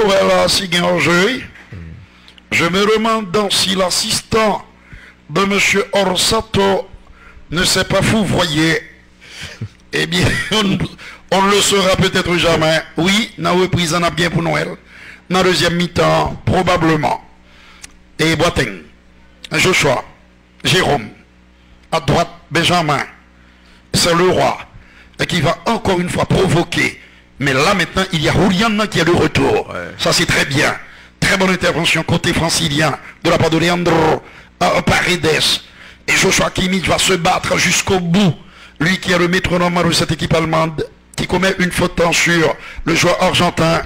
voilà, si il y a hors-jeu. Je me demande si l'assistant de M. Orsato ne s'est pas fourvoyé. Eh bien, on ne le saura peut-être jamais. Oui, la reprise en a bien pour Noël. Dans la deuxième mi-temps, probablement. Et Boateng, Joshua, Jérôme, à droite, Benjamin. C'est le roi qui va encore une fois provoquer. Mais là maintenant, il y a Julian qui a le retour. Ouais. Ça c'est très bien. Très bonne intervention côté francilien de la part de Leandro Paredes. Et Joshua Kimmich va se battre jusqu'au bout. Lui qui est le métronome de cette équipe allemande. qui commet une faute sur le joueur argentin.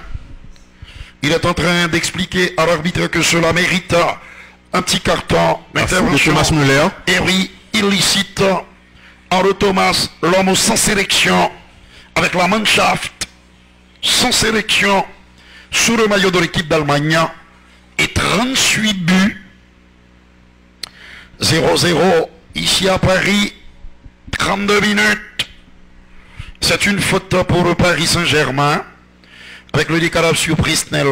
Il est en train d'expliquer à l'arbitre que cela mérite un petit carton d'intervention. Thomas Müller. Et oui, illicite. Henri Thomas, l'homme sans sélection, avec la Mannschaft, sans sélection, sous le maillot de l'équipe d'Allemagne, et 38 buts. 0-0 ici à Paris, 32 minutes. C'est une faute pour le Paris Saint-Germain, avec le décalage sur Prisnel,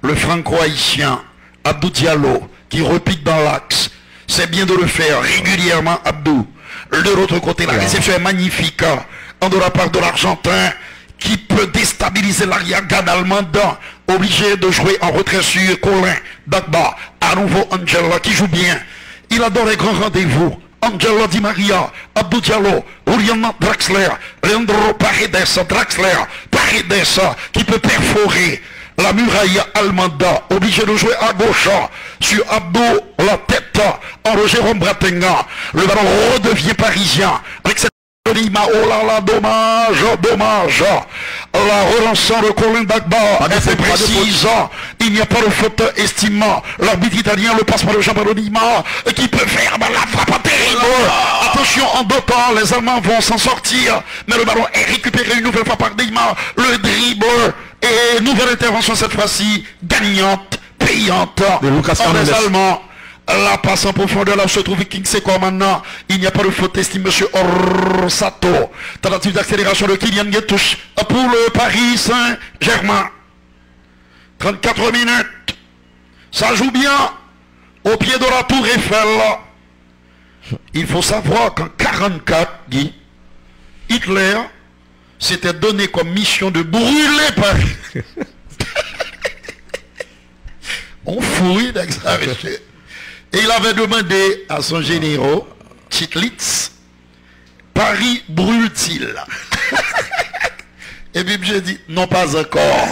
le franco-haïtien, Abdou Diallo, qui repique dans l'axe. C'est bien de le faire régulièrement, Abdou. De l'autre côté, la réception est magnifique, de la part de l'Argentin, qui peut déstabiliser l'arrière-garde allemande, obligé de jouer en retrait sur Colin Dagba. À nouveau, Angela, qui joue bien. Il adore les grands rendez-vous. Angelo Di Maria, Abdou Diallo, Julian Draxler, Leandro Paredes, Draxler, Paredes, qui peut perforer la muraille allemande, obligé de jouer à gauche, sur Abdou, la tête, en Jérôme Bratenga. Le ballon redevient parisien, avec cette Lima, oh là là, dommage, dommage. La relançant le Colin Dagba est précise. Il n'y a pas de faute estimant. L'arbitre italien le passe par le Jean-Paul Lima qui peut faire la frappe terrible. Attention, en deux temps, les Allemands vont s'en sortir. Mais le ballon est récupéré une nouvelle fois par Lima. Le dribble et nouvelle intervention cette fois-ci, gagnante, payante. Les Allemands. La passe en profondeur, là où se trouve King Seko maintenant. Il n'y a pas de faute, estime monsieur Orsato. Tentative d'accélération de Kylian Guetouche pour le Paris Saint-Germain. 34 minutes. Ça joue bien au pied de la tour Eiffel. Il faut savoir qu'en 1944, Guy, Hitler s'était donné comme mission de brûler Paris. On fouille d'exagérer. Et il avait demandé à son général, Chitlitz, Paris brûle-t-il? Et puis j'ai dit, non pas encore,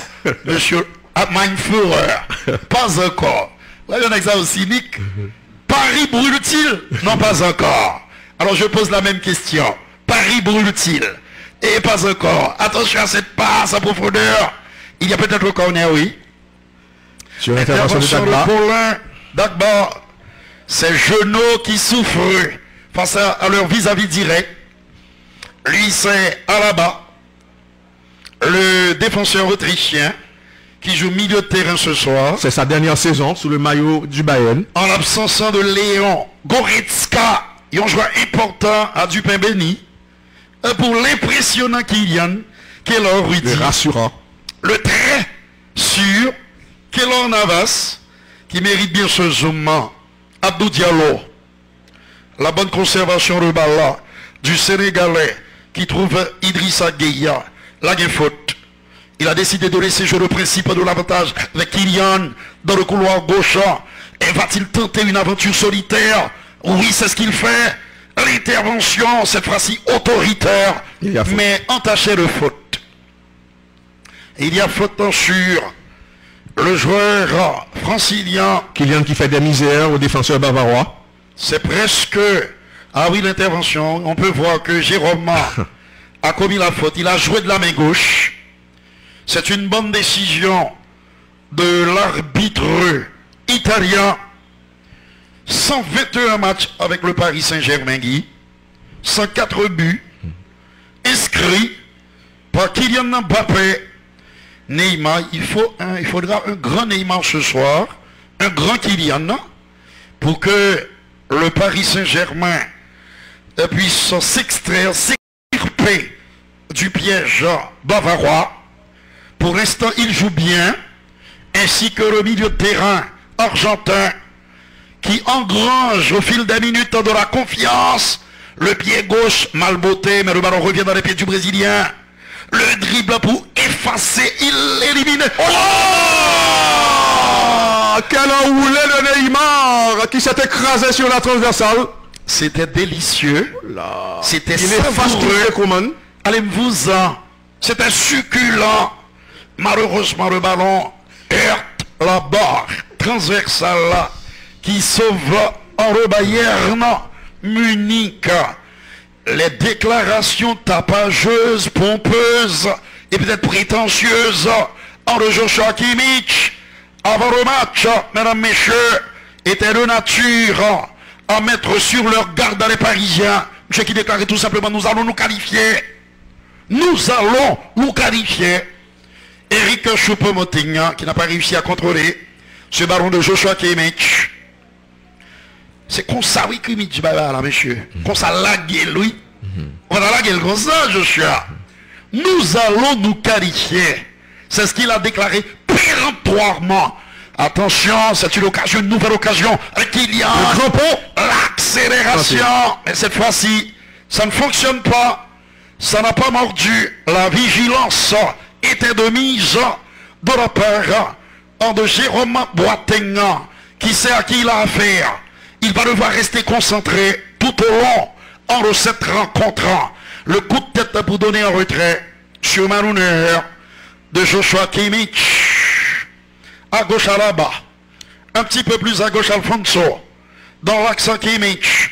monsieur mein Führer, pas encore. Là, il y a un exemple cynique. Paris brûle-t-il? Non, pas encore. Alors je pose la même question. Paris brûle-t-il? Et pas encore. Attention à cette passe à profondeur. Il y a peut-être le corner, oui. Sur l'intervention de Dagba. C'est Genot qui souffre face à leur vis-à-vis direct. Lui, c'est Alaba, le défenseur autrichien, qui joue milieu de terrain ce soir. C'est sa dernière saison sous le maillot du Bayern. En l'absence de Léon Goretzka, un joueur important à Dupin Béni. Pour l'impressionnant Kylian, Keylor Rudy. Le rassurant. Le très sûr Keylor Navas, qui mérite bien ce zoomement. Abdou Diallo, la bonne conservation de balle du Sénégalais qui trouve Idrissa Gueye, la faute. Il a décidé de laisser jouer le principe de l'avantage avec Kylian dans le couloir gauche. Et va-t-il tenter une aventure solitaire? Oui, c'est ce qu'il fait. L'intervention, cette fois-ci autoritaire, mais entachée de faute. Il y a faute sur le joueur francilien. Kylian qui fait des misères au défenseur bavarois. C'est presque... Ah oui, l'intervention. On peut voir que Jérôme a commis la faute. Il a joué de la main gauche. C'est une bonne décision de l'arbitre italien. 121 matchs avec le Paris Saint-Germain, Guy. 104 buts inscrits par Kylian Mbappé. Neymar, il faudra un grand Neymar ce soir, un grand Kylian, pour que le Paris Saint-Germain puisse s'extraire, s'extirper du piège bavarois. Pour l'instant, il joue bien, ainsi que le milieu de terrain argentin, qui engrange au fil des minutes de la confiance. Le pied gauche mal botté, mais le ballon revient dans les pieds du Brésilien. Le dribble pour effacer, il élimine. Oh, quel enroulé de Neymar qui s'est écrasé sur la transversale. C'était délicieux. C'était savoureux. Allez-vous-en. C'était succulent. Malheureusement, le ballon heurte la barre transversale qui sauve en Bayern Munich. les déclarations tapageuses, pompeuses et peut-être prétentieuses de Joshua Kimmich avant le match, mesdames, messieurs, étaient de nature à mettre sur leur garde les Parisiens. Monsieur qui déclarait tout simplement, nous allons nous qualifier. Nous allons nous qualifier. Eric Choupo-Moting, qui n'a pas réussi à contrôler ce ballon de Joshua Kimmich. C'est comme ça, oui, Kimmich, là, monsieur. Comme ça, laguer, lui. On va laguer comme ça, Joshua. Nous allons nous qualifier. C'est ce qu'il a déclaré péremptoirement. Attention, c'est une occasion, une nouvelle occasion. Avec Kylian, l'accélération. Mais cette fois-ci, ça ne fonctionne pas. Ça n'a pas mordu. La vigilance était de mise de la part de Jérôme Boateng, qui sait à qui il a affaire. Il va devoir rester concentré tout au long de cette rencontre. Le coup de tête pour donner un retrait sur Malouner de Joshua Kimmich. À gauche à là-bas. Un petit peu plus à gauche Alfonso. Dans l'axe Kimmich.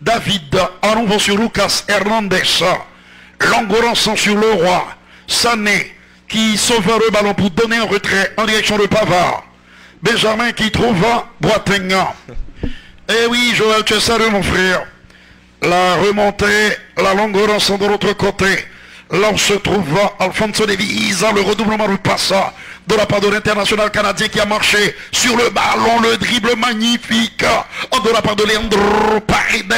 David à nouveau sur Lucas Hernandez. Langorançon sur le roi. Sané qui sauve le ballon pour donner un retrait en direction de Pavard. Benjamin qui trouve Boateng. Eh oui, Joël, tu es sérieux mon frère. La remontée, la Langorançon de l'autre côté. Là on se trouve Alfonso Davies, le redoublement de passe de la part de l'international canadien qui a marché sur le ballon, le dribble magnifique de la part de Leandro Paredes,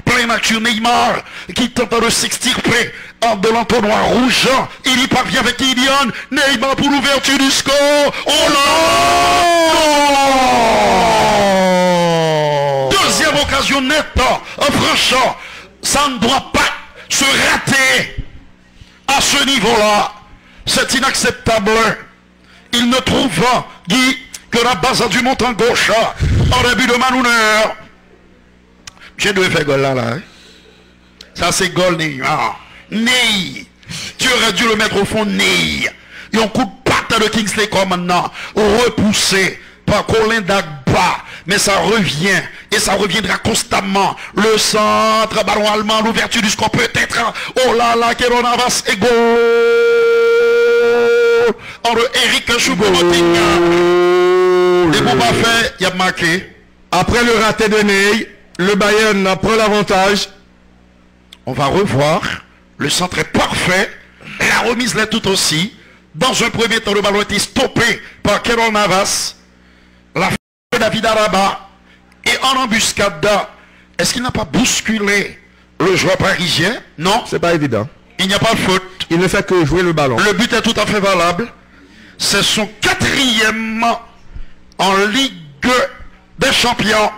plein action Neymar qui tente de s'extirper de l'entonnoir rouge. Il y parvient avec Kylian, Neymar pour l'ouverture du score. Oh là! Deuxième occasion nette, franchement, ça ne doit pas se rater. À ce niveau-là, c'est inacceptable. Il ne trouve, Guy, que la base du montant gauche en début de Malouner. J'ai dû faire goal là. Hein? Ça c'est goal, Ney. Ah. Ney. Tu aurais dû le mettre au fond, Ney. Et on coup de patte de Kingsley comme maintenant. Repoussé par Colin Dagba. Mais ça revient. Et ça reviendra constamment. Le centre, ballon allemand, l'ouverture du score peut-être. Oh là là, Keylor Navas et goal. Eric Choupo-Moting. Les bons pas faits, il y a marqué. Après le raté de Ney, le Bayern prend l'avantage. On va revoir. Le centre est parfait. La remise l'est tout aussi. Dans un premier temps, le ballon a été stoppé par Keylor Navas. La fin de David Alaba. Et en embuscade, est-ce qu'il n'a pas bousculé le joueur parisien? Non. C'est pas évident. Il n'y a pas de faute. Il ne fait que jouer le ballon. Le but est tout à fait valable. C'est son 4e en Ligue des Champions.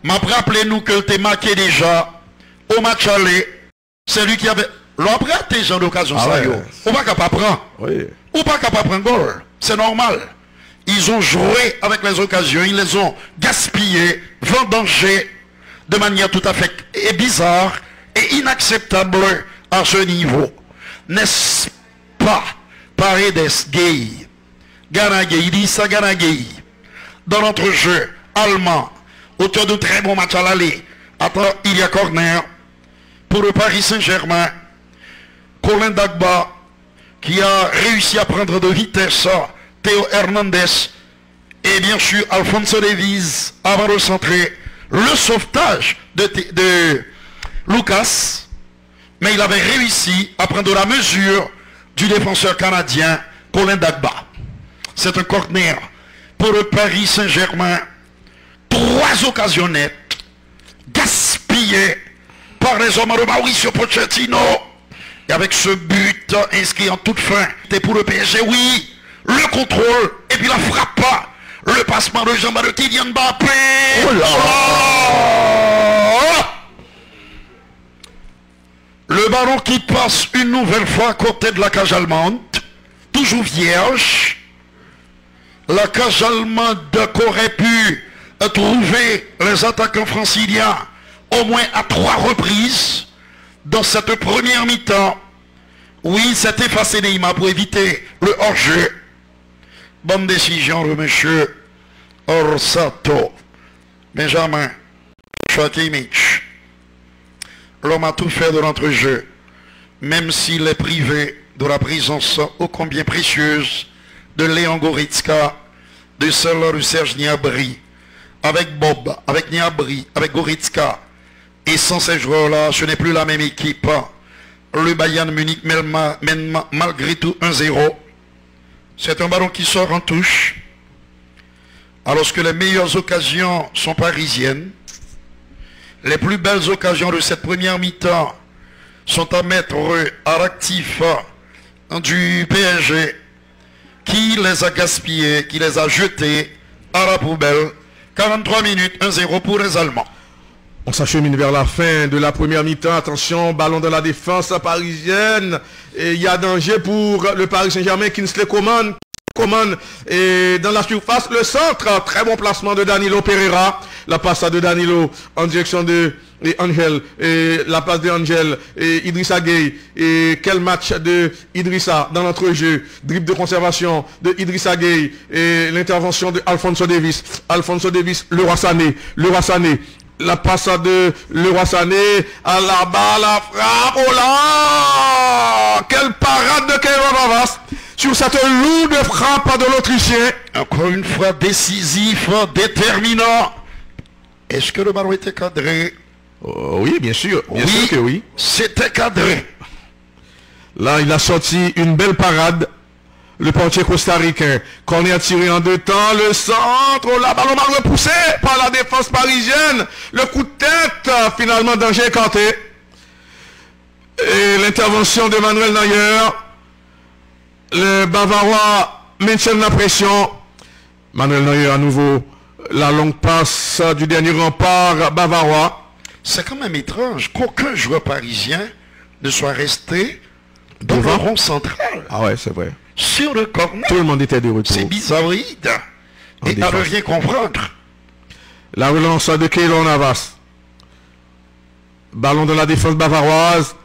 Mais rappelez-nous que tu es marqué déjà au match aller. C'est lui qui avait... L'autre a gens d'occasion. Ah ouais. On va capable prendre. Oui. Ou pas capable prendre goal. C'est normal. Ils ont joué avec les occasions. Ils les ont gaspillées, vendangées de manière tout à fait bizarre et inacceptable à ce niveau. N'est-ce pas? Paredes, Gay, Ganagay, Idrissa Ganagay, dans notre jeu allemand, auteur de très bons matchs à l'aller. Attends, il y a corner pour le Paris Saint-Germain. Colin Dagba qui a réussi à prendre de vitesse Théo Hernandez et bien sûr Alfonso Davies avant de centrer. Le sauvetage de Lucas, mais il avait réussi à prendre la mesure du défenseur canadien Colin Dagba. C'est un corner pour le Paris Saint-Germain. 3 occasions nettes gaspillées par les hommes de Mauricio Pochettino. Et avec ce but inscrit en toute fin, c'était pour le PSG, oui. Le contrôle et puis la frappe. Le passement de jambes de Kylian Mbappé. Oh là là. Le ballon qui passe une nouvelle fois à côté de la cage allemande. Toujours vierge. La cage allemande qu'aurait pu trouver les attaquants franciliens au moins à 3 reprises dans cette première mi-temps. Oui, c'est effacé Neymar pour éviter le hors-jeu. Bonne décision de monsieur Orsato. Benjamin Kimmich. L'homme a tout fait de l'entrejeu, même s'il est privé de la présence ô combien précieuse de Léon Goretzka, de celle de Serge Gnabry, avec Bob, avec Gnabry, avec Goretzka. Et sans ces joueurs-là, ce n'est plus la même équipe. Le Bayern Munich mène malgré tout 1-0. C'est un ballon qui sort en touche. Alors que les meilleures occasions sont parisiennes. Les plus belles occasions de cette première mi-temps sont à mettre à l'actif du PSG, qui les a gaspillés, qui les a jetés à la poubelle. 43 minutes, 1-0 pour les Allemands. On s'achemine vers la fin de la première mi-temps. Attention, ballon de la défense parisienne. Et il y a danger pour le Paris Saint-Germain. Kingsley Coman. Et dans la surface, le centre. Très bon placement de Danilo Pereira. La passe de Danilo en direction de Angel. Et la passe de Angel. Et Idrissa Gueye. Et quel match de Idrissa dans l'entrejeu. Dribble de conservation de Idrissa Gueye. Et l'intervention de Alphonso Davies. Alphonso Davies, Leroy Sané. La passe de Leroy Sané à la balle, la frappe. Oh là! Quelle parade de Keylor Navas sur cette lourde frappe de l'Autrichien. Encore une fois décisif, déterminant. Est-ce que le ballon était cadré? Oui, bien sûr. Bien sûr que oui. C'était cadré. Là, il a sorti une belle parade. Le portier costaricain. Corner tiré en deux temps. Le centre. La ballon mal repoussé par la défense parisienne. Le coup de tête. Finalement, danger écarté. Et l'intervention de Manuel Neuer. Le Bavarois maintient la pression. Manuel Neuer à nouveau. La longue passe du dernier rempart bavarois. C'est quand même étrange qu'aucun joueur parisien ne soit resté dans le rond central. Ah ouais, c'est vrai. Sur le corner. Tout le monde était de retour. C'est bizarroïde. Et à ne rien comprendre. La relance de Keylor Navas. Ballon de la défense bavaroise.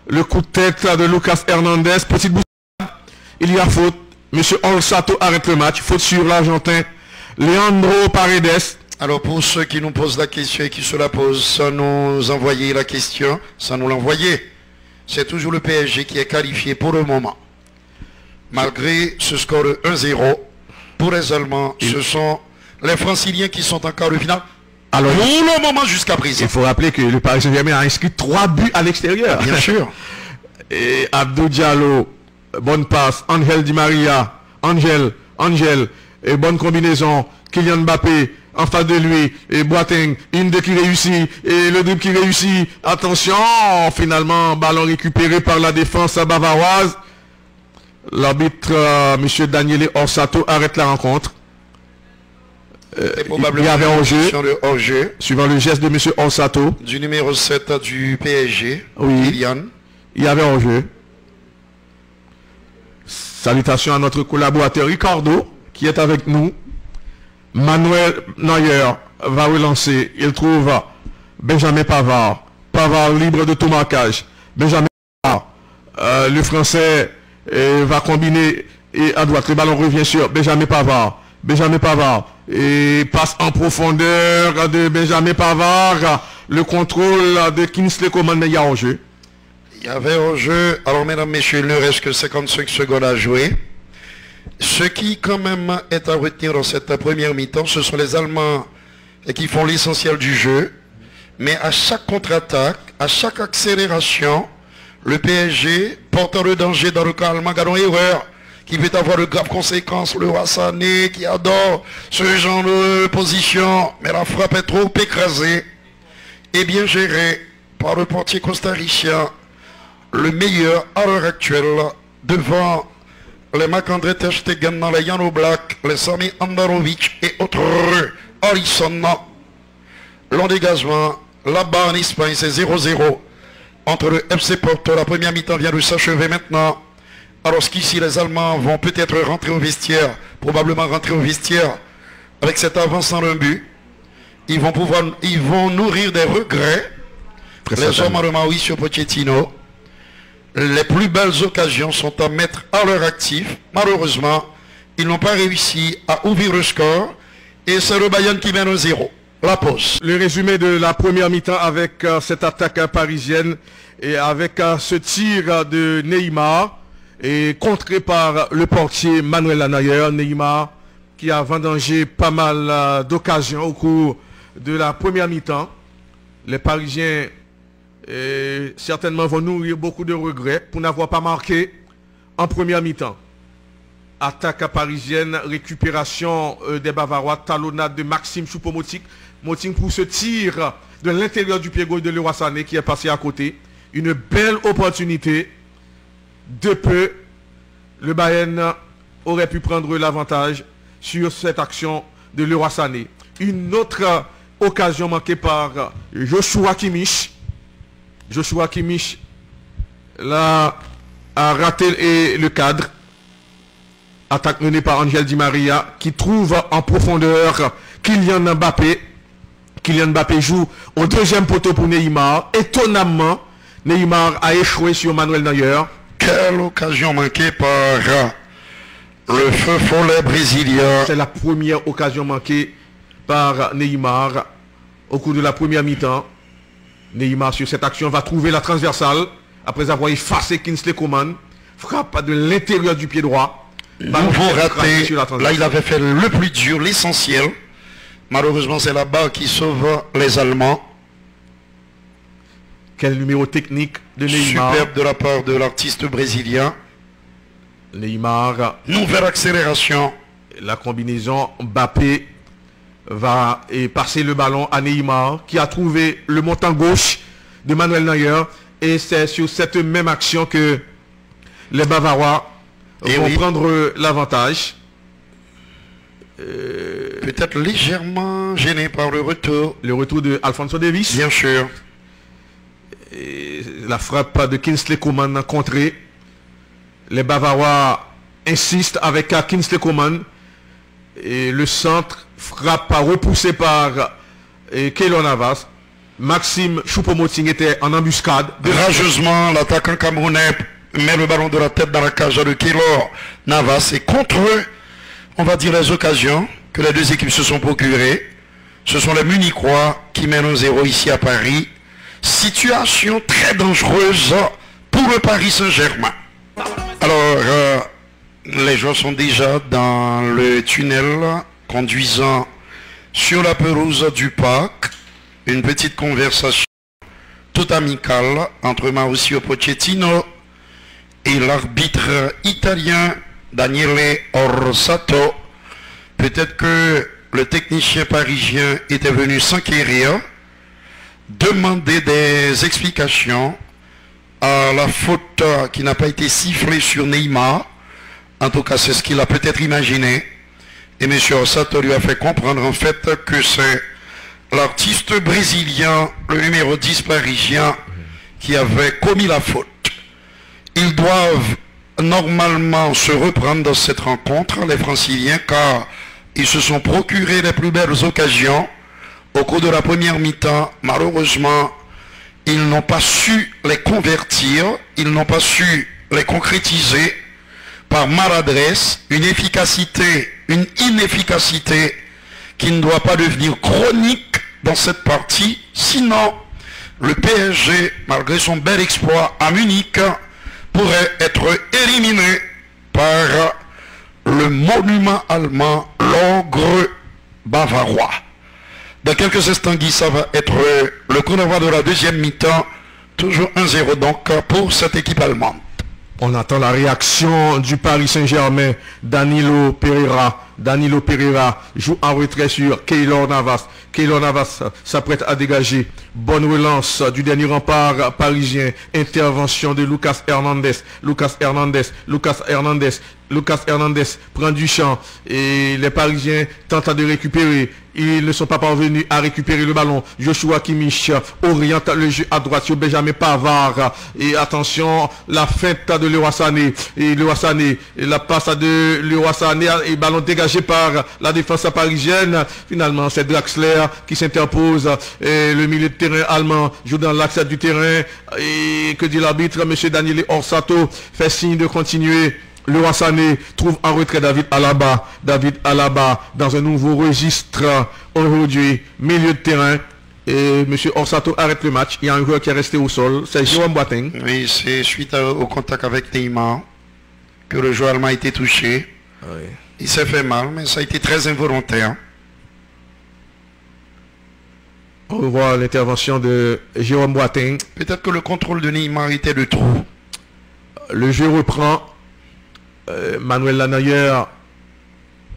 Le coup de tête de Lucas Hernandez. Petite bousculade. Il y a faute. Monsieur Orsato arrête le match. Faute sur l'Argentin. Leandro Paredes. Alors pour ceux qui nous posent la question et qui se la posent, sans nous envoyer la question, sans nous l'envoyer. C'est toujours le PSG qui est qualifié pour le moment. Malgré ce score de 1-0, pour les Allemands, ce sont les Franciliens qui sont en quart de finale. Alors, pour le moment jusqu'à présent. Il faut rappeler que le Paris Saint-Germain a inscrit 3 buts à l'extérieur. Bien sûr. Et Abdou Diallo, bonne passe. Angel Di Maria, Angel, et bonne combinaison. Kylian Mbappé en face de lui. Et Boateng, une de qui réussit. Et le dribble qui réussit. Attention, finalement, ballon récupéré par la défense bavaroise. L'arbitre, M. Daniele Orsato, arrête la rencontre. Il y avait hors-jeu, suivant le geste de M. Orsato. Du numéro 7 du PSG, oui. Kylian. Il y avait hors-jeu. Salutations à notre collaborateur Ricardo, qui est avec nous. Manuel Neuer va relancer. Il trouve Benjamin Pavard. Pavard libre de tout marquage. Benjamin Pavard. Le Français va combiner et à droite. Le ballon revient sur Benjamin Pavard. Et passe en profondeur de Benjamin Pavard. Le contrôle de Kingsley Coman, mais il y a hors-jeu. Il y avait hors-jeu. Alors mesdames, messieurs, il ne reste que 55 secondes à jouer. Ce qui quand même est à retenir dans cette première mi-temps, ce sont les Allemands qui font l'essentiel du jeu. Mais à chaque contre-attaque, à chaque accélération, le PSG portant le danger dans le cas allemand, gardons erreur, qui peut avoir de graves conséquences. Le Roi Sané qui adore ce genre de position, mais la frappe est trop écrasée et bien gérée par le portier costaricien, le meilleur à l'heure actuelle, devant les Marc-André Ter Stegen, les Jan Oblak, les Sami Andanovic et autres. Alisson, long dégagement, là-bas en Espagne, c'est 0-0 entre le FC Porto. La première mi-temps vient de s'achever maintenant. Alors qu'ici, les Allemands vont peut-être rentrer au vestiaire, probablement rentrer au vestiaire avec cette avance en un but. Ils vont nourrir des regrets. Les hommes de Mauricio Pochettino. Les plus belles occasions sont à mettre à leur actif. Malheureusement, ils n'ont pas réussi à ouvrir le score. Et c'est le Bayern qui mène 1-0. la pause. Le résumé de la première mi-temps avec cette attaque parisienne et avec ce tir de Neymar et contré par le portier Manuel Lanayer. Neymar qui a vendangé pas mal d'occasions au cours de la première mi-temps. Les Parisiens certainement vont nourrir beaucoup de regrets pour n'avoir pas marqué en première mi-temps. Attaque parisienne, récupération des Bavarois, talonnade de Maxime Choupo-Moting pour ce tir de l'intérieur du pied gauche de Leroy Sané qui est passé à côté. Une belle opportunité. De peu, le Bayern aurait pu prendre l'avantage sur cette action de Leroy Sané. Une autre occasion manquée par Joshua Kimmich. Joshua Kimmich là, a raté le cadre. Attaque menée par Angel Di Maria qui trouve en profondeur Kylian Mbappé. Kylian Mbappé joue au deuxième poteau pour Neymar. Étonnamment, Neymar a échoué sur Manuel Neuer. Quelle occasion manquée par le feu follet brésilien. C'est la première occasion manquée par Neymar au cours de la première mi-temps. Neymar sur cette action va trouver la transversale après avoir effacé Kingsley Coman. Frappe de l'intérieur du pied droit. Nouveau raté. Là, il avait fait le plus dur, l'essentiel. Malheureusement, c'est là-bas qui sauve les Allemands. Quel numéro technique de Neymar. Superbe de la part de l'artiste brésilien. Neymar. Nouvelle accélération. La combinaison Mbappé va passer le ballon à Neymar qui a trouvé le montant gauche de Manuel Neuer. Et c'est sur cette même action que les Bavarois vont prendre l'avantage. Peut-être légèrement gêné par le retour. Le retour de Alphonso Davies. Bien sûr. Et la frappe de Kingsley Coman contrée. Les Bavarois insistent avec Kingsley Coman. Et le centre frappe repoussé par Keylor Navas. Maxime Choupo-Moting était en embuscade. Rageusement, l'attaquant camerounais met le ballon de la tête dans la cage de Keylor Navas. Et contre eux, on va dire les occasions que les deux équipes se sont procurées. Ce sont les Munichois qui mènent 0 ici à Paris. Situation très dangereuse pour le Paris Saint-Germain. Alors, les joueurs sont déjà dans le tunnel conduisant sur la pelouse du parc. Une petite conversation toute amicale entre Mauricio Pochettino et l'arbitre italien Daniele Orsato. Peut-être que le technicien parisien était venu s'enquérir, demander des explications à la faute qui n'a pas été sifflée sur Neymar. En tout cas, c'est ce qu'il a peut-être imaginé. Et M. Orsato lui a fait comprendre en fait que c'est l'artiste brésilien, le numéro 10 parisien, qui avait commis la faute. Ils doivent normalement se reprendre dans cette rencontre, les Franciliens, car ils se sont procurés les plus belles occasions au cours de la première mi-temps. Malheureusement, ils n'ont pas su les convertir, ils n'ont pas su les concrétiser par maladresse, une inefficacité qui ne doit pas devenir chronique dans cette partie. Sinon, le PSG, malgré son bel exploit à Munich, pourrait être éliminé par le monument allemand, l'ogre bavarois. Dans quelques instants, Guy, ça va être le coup d'envoi de la deuxième mi-temps. Toujours 1-0 donc pour cette équipe allemande. On attend la réaction du Paris Saint-Germain. Danilo Pereira joue en retrait sur Keylor Navas. Keylor Navas s'apprête à dégager. Bonne relance du dernier rempart parisien. Intervention de Lucas Hernandez. Lucas Hernandez prend du champ et les Parisiens tentent de récupérer. Ils ne sont pas parvenus à récupérer le ballon. Joshua Kimmich oriente le jeu à droite sur Benjamin Pavard. Et attention, la feinte de Leroy Sané. Et Leroy Sané, la passe de Leroy Sané et ballon dégagé par la défense parisienne. Finalement, c'est Draxler qui s'interpose. Le milieu de terrain allemand joue dans l'axe du terrain. Et que dit l'arbitre, M. Daniele Orsato fait signe de continuer Le Roi Sané trouve en retrait David Alaba. David Alaba dans un nouveau registre aujourd'hui, milieu de terrain. Et M. Orsato arrête le match. Il y a un joueur qui est resté au sol. C'est Jérôme Boateng. Oui, c'est suite au contact avec Neymar que le joueur allemand a été touché. Oui. Il s'est fait mal, mais ça a été très involontaire. On revoit l'intervention de Jérôme Boateng. Peut-être que le contrôle de Neymar était de trop. Le jeu reprend. Manuel Lanayer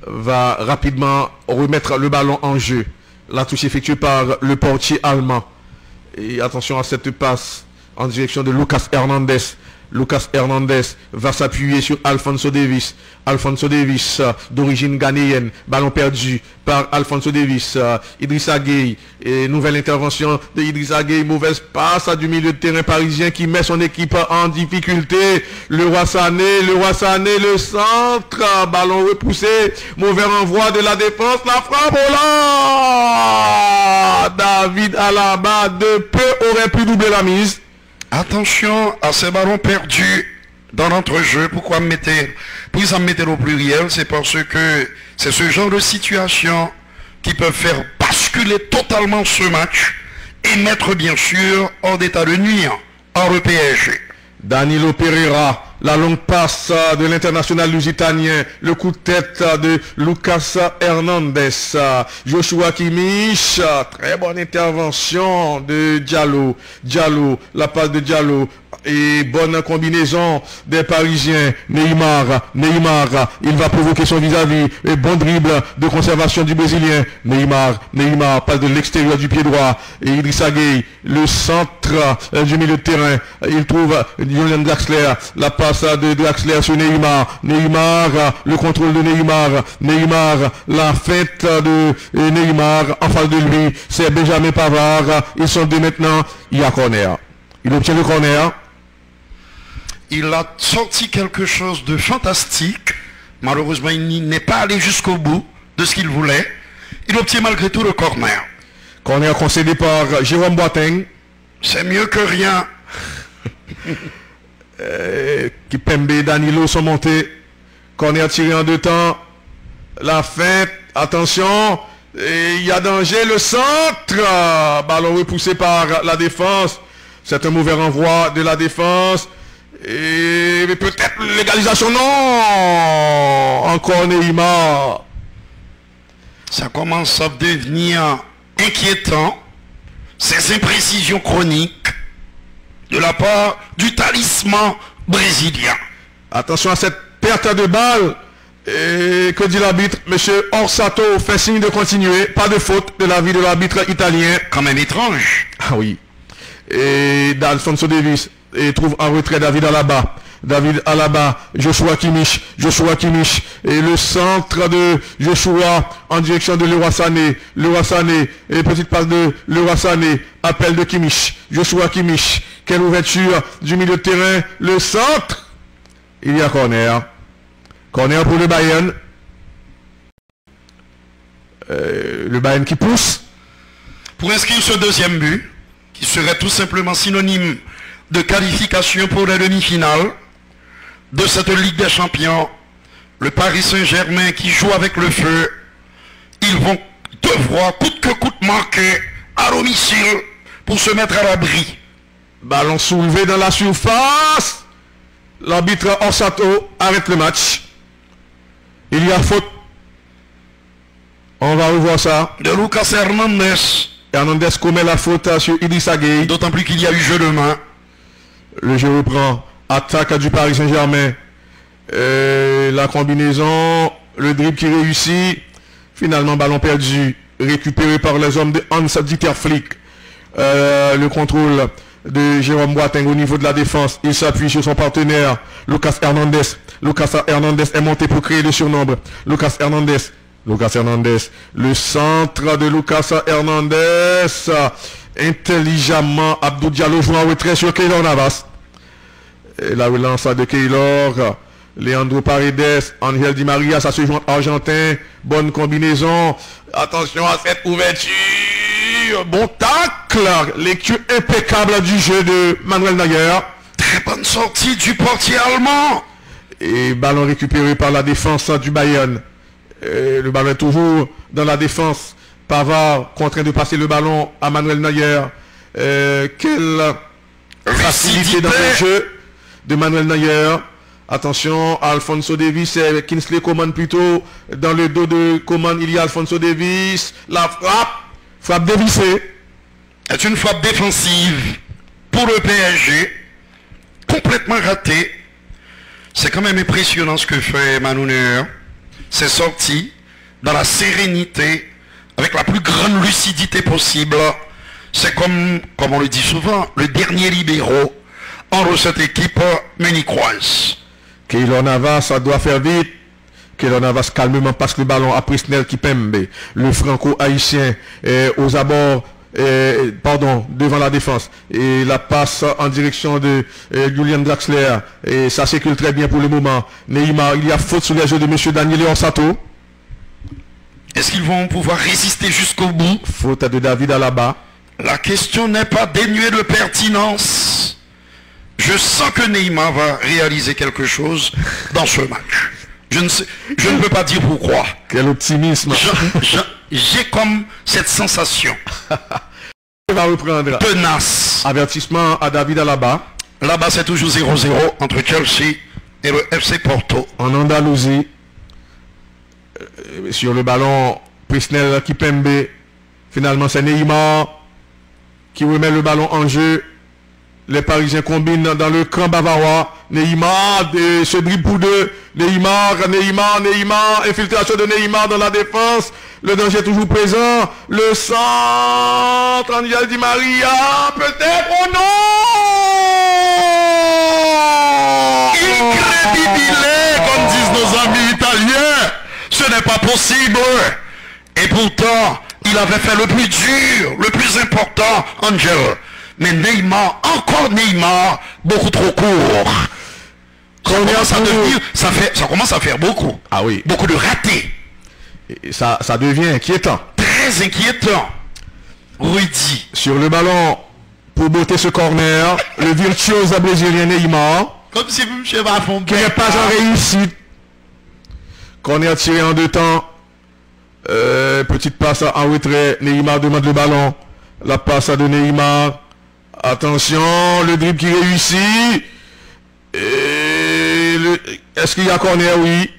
va rapidement remettre le ballon en jeu. La touche effectuée par le portier allemand. Et attention à cette passe en direction de Lucas Hernandez. Lucas Hernandez va s'appuyer sur Alphonso Davies. Alphonso Davies d'origine ghanéenne. Ballon perdu par Alphonso Davies. Idrissa Gueye. Et nouvelle intervention de Idrissa Gueye. Mauvaise passe du milieu de terrain parisien qui met son équipe en difficulté. Le Roi Sané, le centre. Ballon repoussé. Mauvais renvoi de la défense. La frappe au là. David Alaba de peu aurait pu doubler la mise. Attention à ces ballons perdus dans notre jeu. Pourquoi ça me mettait au pluriel? C'est parce que c'est ce genre de situation qui peut faire basculer totalement ce match et mettre bien sûr hors d'état de nuire hors le PSG. Danilo Pereira, la longue passe de l'international lusitanien, le coup de tête de Lucas Hernandez, Joshua Kimmich, très bonne intervention de Diallo, la passe de Diallo, et bonne combinaison des Parisiens. Neymar, il va provoquer son vis-à-vis, et bon dribble de conservation du Brésilien. Neymar passe de l'extérieur du pied droit, et Idrissa Gueye, le centre du milieu de terrain, il trouve Julian Draxler, la passe de Draxler sur Neymar, le contrôle de Neymar, la fête de Neymar, en face de lui, c'est Benjamin Pavard, ils sont deux maintenant, il y a corner. Il obtient le corner. Il a sorti quelque chose de fantastique. Malheureusement, il n'est pas allé jusqu'au bout de ce qu'il voulait. Il obtient malgré tout le corner. Corner concédé par Jérôme Boateng. C'est mieux que rien. Kipembe et Danilo sont montés. Corner tiré en deux temps. La feinte. Attention. Il y a danger. Le centre. Ballon repoussé par la défense. C'est un mauvais renvoi de la défense. Et peut-être l'égalisation. Non. Encore Neymar. Ça commence à devenir inquiétant. Ces imprécisions chroniques de la part du talisman brésilien. Attention à cette perte de balle. Et que dit l'arbitre? Monsieur Orsato fait signe de continuer. Pas de faute de l'avis de l'arbitre italien. Quand même étrange. Ah oui. Et Alphonso Davies et trouve en retrait David Alaba, Joshua Kimmich, et le centre de Joshua en direction de Leroy Sané, et petite passe de Leroy Sané, appel de Kimmich, Joshua Kimmich, quelle ouverture du milieu de terrain, le centre, il y a corner pour le Bayern, le Bayern qui pousse, pour inscrire ce deuxième but, qui serait tout simplement synonyme de qualification pour les demi-finales de cette Ligue des Champions. Le Paris Saint-Germain qui joue avec le feu, ils vont devoir coûte que coûte marquer à domicile pour se mettre à l'abri. Ballon soulevé dans la surface. L'arbitre Orsato arrête le match. Il y a faute. On va revoir ça. De Lucas Hernandez. Hernandez commet la faute sur Idrissa Gueye. D'autant plus qu'il y a eu jeu de main. Le jeu reprend. Attaque du Paris Saint-Germain. La combinaison. Le dribble qui réussit. Finalement, ballon perdu. Récupéré par les hommes de Hans-Dieter Flick. Le contrôle de Jérôme Boateng au niveau de la défense. Il s'appuie sur son partenaire. Lucas Hernandez. Lucas Hernandez est monté pour créer le surnombre. Lucas Hernandez. Le centre de Lucas Hernandez. Intelligemment, Abdou Diallo joue en retrait sur Keylor Navas. Et la relance de Keylor. Leandro Paredes, Angel Di Maria, ça se joue argentin. Bonne combinaison. Attention à cette ouverture. Bon tacle. Lecture impeccable du jeu de Manuel Neuer. Très bonne sortie du portier allemand. Et ballon récupéré par la défense du Bayern. Le ballon est toujours dans la défense. Pavard contraint de passer le ballon à Manuel Neuer. Quelle facilité dans le jeu de Manuel Neuer. Attention, Alphonso Davies et Kingsley Coman plutôt. Dans le dos de Coman, il y a Alphonso Davies. La frappe dévissée. C'est une frappe défensive pour le PSG. Complètement ratée. C'est quand même impressionnant ce que fait Manu Neuer. C'est sorti dans la sérénité, avec la plus grande lucidité possible. C'est comme on le dit souvent, le dernier libéraux entre cette équipe munichoise. Keylor Navas, ça doit faire vite. Keylor Navas calmement passe le ballon à Presnel Kimpembe, le franco-haïtien aux abords, devant la défense. Et la passe en direction de Julian Draxler. Et ça circule très bien pour le moment. Neymar, il y a faute sur les jeux de M. Daniel Orsato. Est-ce qu'ils vont pouvoir résister jusqu'au bout? Faute de David Alaba. La question n'est pas dénuée de pertinence. Je sens que Neymar va réaliser quelque chose dans ce match. Je ne peux pas dire pourquoi. Quel optimisme. J'ai comme cette sensation. Il va reprendre. Tenace. Avertissement à David Alaba. Là-bas, c'est toujours 0-0 entre Chelsea et le FC Porto. En Andalousie. Sur le ballon, Presnel Kimpembe. Finalement, c'est Neymar qui remet le ballon en jeu. Les Parisiens combinent dans le camp bavarois. Neymar, ce dribble pour deux. Neymar, infiltration de Neymar dans la défense. Le danger est toujours présent. Le centre, Angel Di Maria, peut-être, oh non! Incredibile, comme disent nos amis italiens. Ce n'est pas possible. Et pourtant, il avait fait le plus dur, le plus important, Angel. Mais Neymar, encore Neymar, beaucoup trop court. Ça commence à faire beaucoup. Ah oui. Beaucoup de ratés. Et ça devient inquiétant. Très inquiétant. Rudy. Sur le ballon, pour botter ce corner, le virtuose brésilien Neymar. Comme si vous me à fond. Qui n'est pas en réussite. Corner tiré en deux temps. Petite passe en retrait. Neymar demande le ballon. La passe de Neymar. Attention, le dribble qui réussit. Est-ce qu'il y a corner? Oui.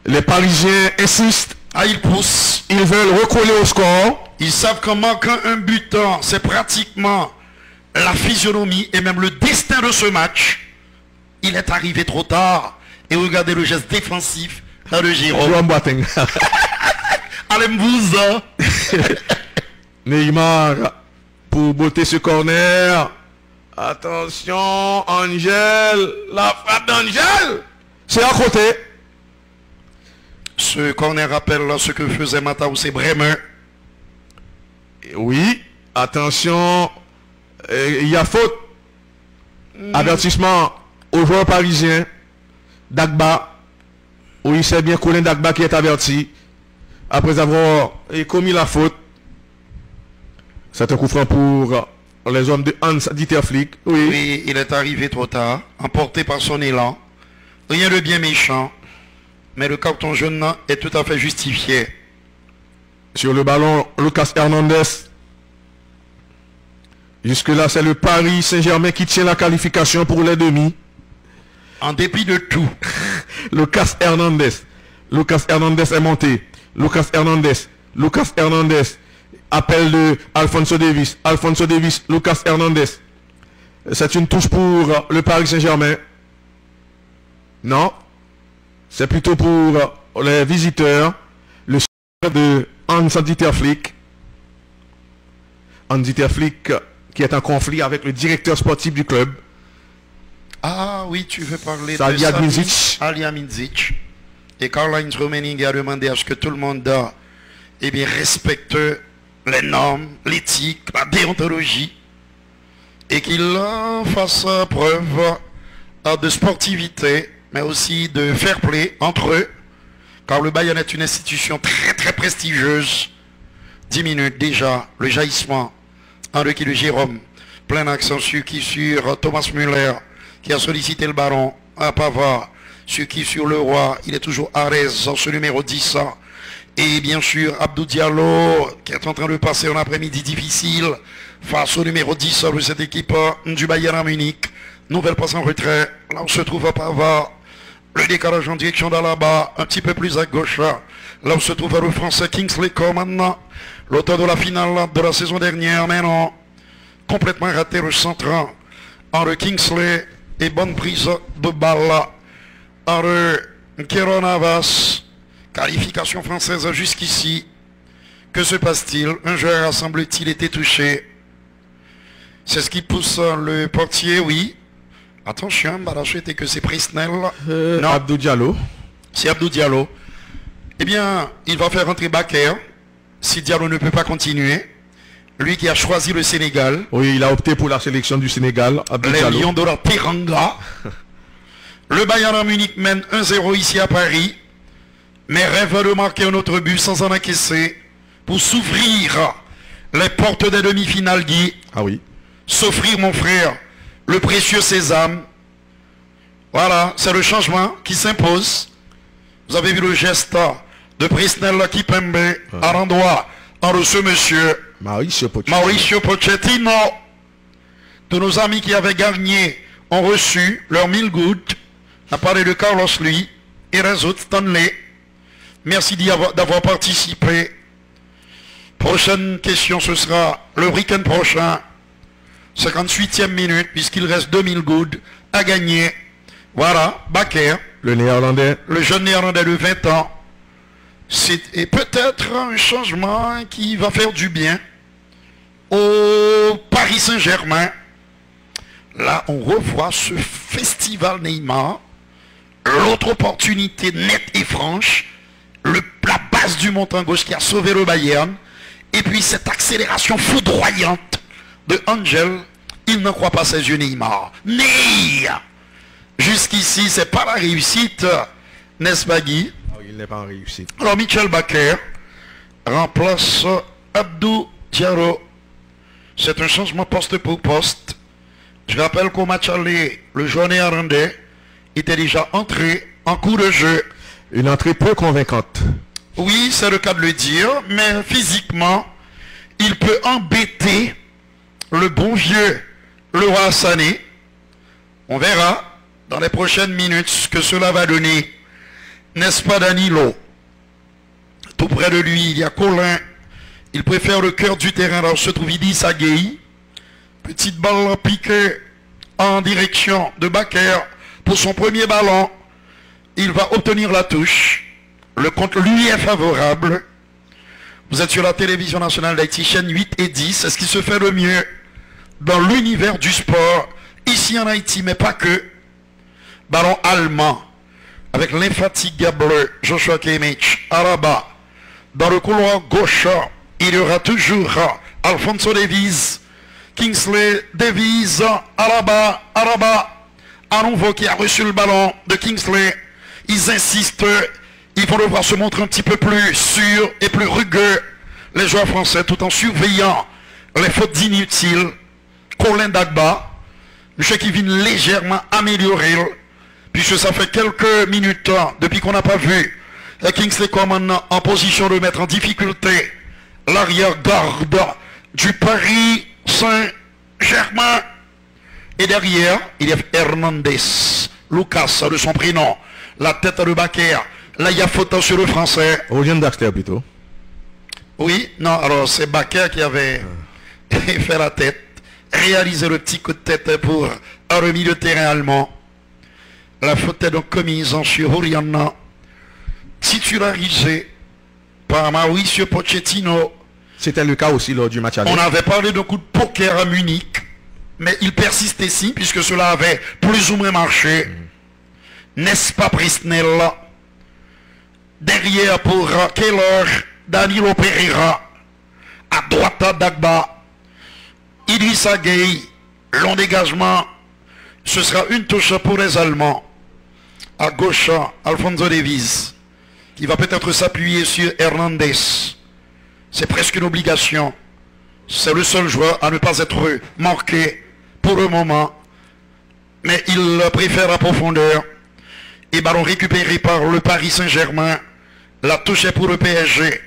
Les Parisiens insistent. Ah, ils poussent. Ils veulent recoller au score. Ils savent qu'en manquant un buteur, c'est pratiquement la physionomie et même le destin de ce match. Il est arrivé trop tard. Et regardez le geste défensif de Jérôme. Allez, Mbouza. Neymar pour botter ce corner. Attention, Angel. La frappe d'Angel. C'est à côté. Ce corner rappelle ce que faisait Matthäus Bremer. Oui, attention. Il y a faute. Avertissement aux joueurs parisiens. Dagba. Oui, c'est bien Colin Dagba qui est averti. Après avoir commis la faute. C'est un coup franc pour les hommes de Hans-Dieter Flick. Oui, il est arrivé trop tard, emporté par son élan. Rien de bien méchant, mais le carton jaune est tout à fait justifié. Sur le ballon, Lucas Hernandez. Jusque-là, c'est le Paris Saint-Germain qui tient la qualification pour les demi. En dépit de tout. Lucas Hernandez. Lucas Hernandez est monté. Lucas Hernandez. Appel de Alphonso Davies. Lucas Hernandez. C'est une touche pour le Paris Saint-Germain. Non. C'est plutôt pour les visiteurs. Le de Hans-Dieter Flick. Hans-Dieter Flick qui est en conflit avec le directeur sportif du club. Ah oui, tu veux parler de Salihamidzic. Et Karl-Heinz Rummenigge a demandé à ce que tout le monde respecte les normes, l'éthique, la déontologie, et qu'il fasse preuve de sportivité, mais aussi de fair play entre eux, car le Bayern est une institution très très prestigieuse. 10 minutes déjà, le jaillissement, Henrique de Jérôme, plein accent sur Thomas Müller, qui a sollicité le ballon à Pavard, Sur le roi, il est toujours Arez, ce numéro 10. Et bien sûr, Abdou Diallo, qui est en train de passer un après-midi difficile face au numéro 10 de cette équipe du Bayern Munich. Nouvelle passe en retrait. Là où se trouve Pavard. Le décalage en direction d'Alaba, un petit peu plus à gauche. Là où se trouve le français Kingsley Coman, l'auteur de la finale de la saison dernière. Mais non, complètement raté le centre. Henri Kingsley et bonne prise de balle. Henri Keylor Navas. Qualification française jusqu'ici. Que se passe-t-il? Un joueur a semble-t-il été touché. C'est ce qui pousse le portier, oui. Attention, la chouette est que c'est Presnel. Non, Abdou Diallo. C'est Abdou Diallo. Eh bien, il va faire rentrer Bakker. Si Diallo ne peut pas continuer. Lui qui a choisi le Sénégal. Oui, il a opté pour la sélection du Sénégal. Abdou Les Diallo. Lions de la Teranga. Le Bayern Munich mène 1-0 ici à Paris. Mais rêve de marquer un autre but sans en encaisser. Pour s'ouvrir les portes des demi-finales, Guy. Ah oui. S'offrir, mon frère, le précieux sésame. Voilà, c'est le changement qui s'impose. Vous avez vu le geste de Presnel Kipembe à l'endroit de ce monsieur Mauricio Pochettino. Tous nos amis qui avaient gagné ont reçu leur 1000 gouttes. On a parlé de Carlos lui et les autres Stanley. Merci d'avoir participé. Prochaine question, ce sera le week-end prochain. 58e minute, puisqu'il reste 2000 gouttes à gagner. Voilà, Bakker. Le néerlandais. Le jeune néerlandais de 20 ans. C'est peut-être un changement qui va faire du bien au Paris Saint-Germain. Là, on revoit ce festival Neymar. L'autre opportunité nette et franche. La base du montant gauche qui a sauvé le Bayern. Et puis cette accélération foudroyante de Angel. Il ne croit pas ses yeux, Neymar. Mais jusqu'ici, c'est pas la réussite, n'est-ce pas, Guy? Il n'est pas en réussite. Alors Michel Bakker remplace Abdou Diallo. C'est un changement poste pour poste. Je rappelle qu'au match aller, le joueur néerlandais était déjà entré en cours de jeu. Une entrée peu convaincante. Oui, c'est le cas de le dire, mais physiquement, il peut embêter le bon vieux Leroy Sané. On verra dans les prochaines minutes ce que cela va donner. N'est-ce pas, Danilo? Tout près de lui, il y a Colin. Il préfère le cœur du terrain. Alors se trouve Idrissa Gueye. Petite balle piquée en direction de Bakker pour son premier ballon. Il va obtenir la touche. Le compte lui est favorable. Vous êtes sur la télévision nationale d'Haïti, chaîne 8 et 10. C'est ce qui se fait le mieux dans l'univers du sport, ici en Haïti, mais pas que. Ballon allemand, avec l'infatigable Joshua Kimmich, Alaba. Dans le couloir gauche, il y aura toujours Alphonso Davies, Kingsley Davies, Alaba, à nouveau qui a reçu le ballon de Kingsley. Ils insistent, ils vont devoir se montrer un petit peu plus sûrs et plus rugueux, les joueurs français, tout en surveillant les fautes inutiles. Colin Dagba, monsieur qui vient légèrement améliorer, puisque ça fait quelques minutes depuis qu'on n'a pas vu Kingsley Coman en position de mettre en difficulté l'arrière-garde du Paris Saint-Germain. Et derrière, il y a Hernandez, Lucas de son prénom, la tête de Bakker. Là, il y a faute sur le français. Roger Daxter plutôt. Oui, non, alors c'est Bakker qui avait fait la tête, réalisé le petit coup de tête pour un remis de terrain allemand. La faute est donc commise sur Oriana, titularisé par Mauricio Pochettino. C'était le cas aussi lors du match aller. On avait parlé d'un coup de poker à Munich, mais il persiste ici puisque cela avait plus ou moins marché. N'est-ce pas, Presnel? Derrière pour Keylor, Danilo Pereira. À droite, Dagba. Idrissa Gueye, long dégagement. Ce sera une touche pour les Allemands. À gauche, Alphonso Davies, qui va peut-être s'appuyer sur Hernandez. C'est presque une obligation. C'est le seul joueur à ne pas être marqué pour le moment. Mais il préfère la profondeur. Et ballon récupéré par le Paris Saint-Germain. La touche est pour le PSG.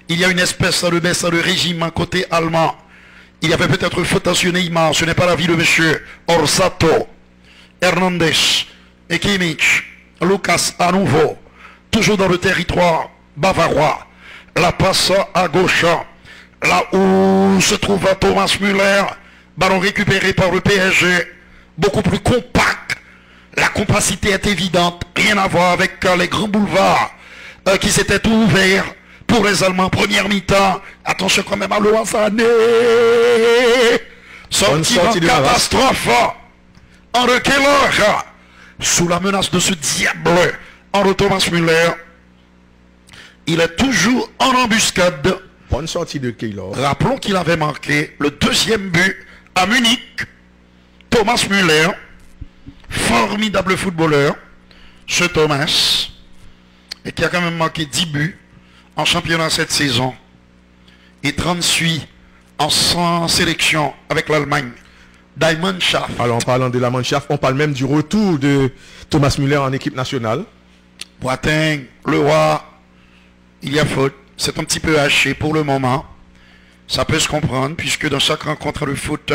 Il y a une espèce de baisse de régime côté allemand. Il y avait peut-être faute sur Neymar. Ce n'est pas l'avis de monsieur Orsato. Hernandez. Et Kimmich. Lucas à nouveau. Toujours dans le territoire bavarois. La passe à gauche. Là où se trouve Thomas Müller. Ballon récupéré par le PSG. Beaucoup plus compact. La compacité est évidente. Rien à voir avec les grands boulevards qui s'étaient ouverts pour les Allemands. Première mi-temps. Attention quand même à Loasané. Sortie en catastrophe. En reculeur. Sous la menace de ce diable. En Thomas Müller. Il est toujours en embuscade. Bonne sortie de Keylor. Rappelons qu'il avait marqué le deuxième but à Munich. Thomas Müller. Formidable footballeur. Ce Thomas. Et qui a quand même marqué 10 buts en championnat cette saison. Et 38 en sélection avec l'Allemagne. Diamond Schaff. Alors en parlant de la Mannschaft, on parle même du retour de Thomas Müller en équipe nationale. Boateng, le roi, il y a faute. C'est un petit peu haché pour le moment. Ça peut se comprendre puisque dans chaque rencontre de foot,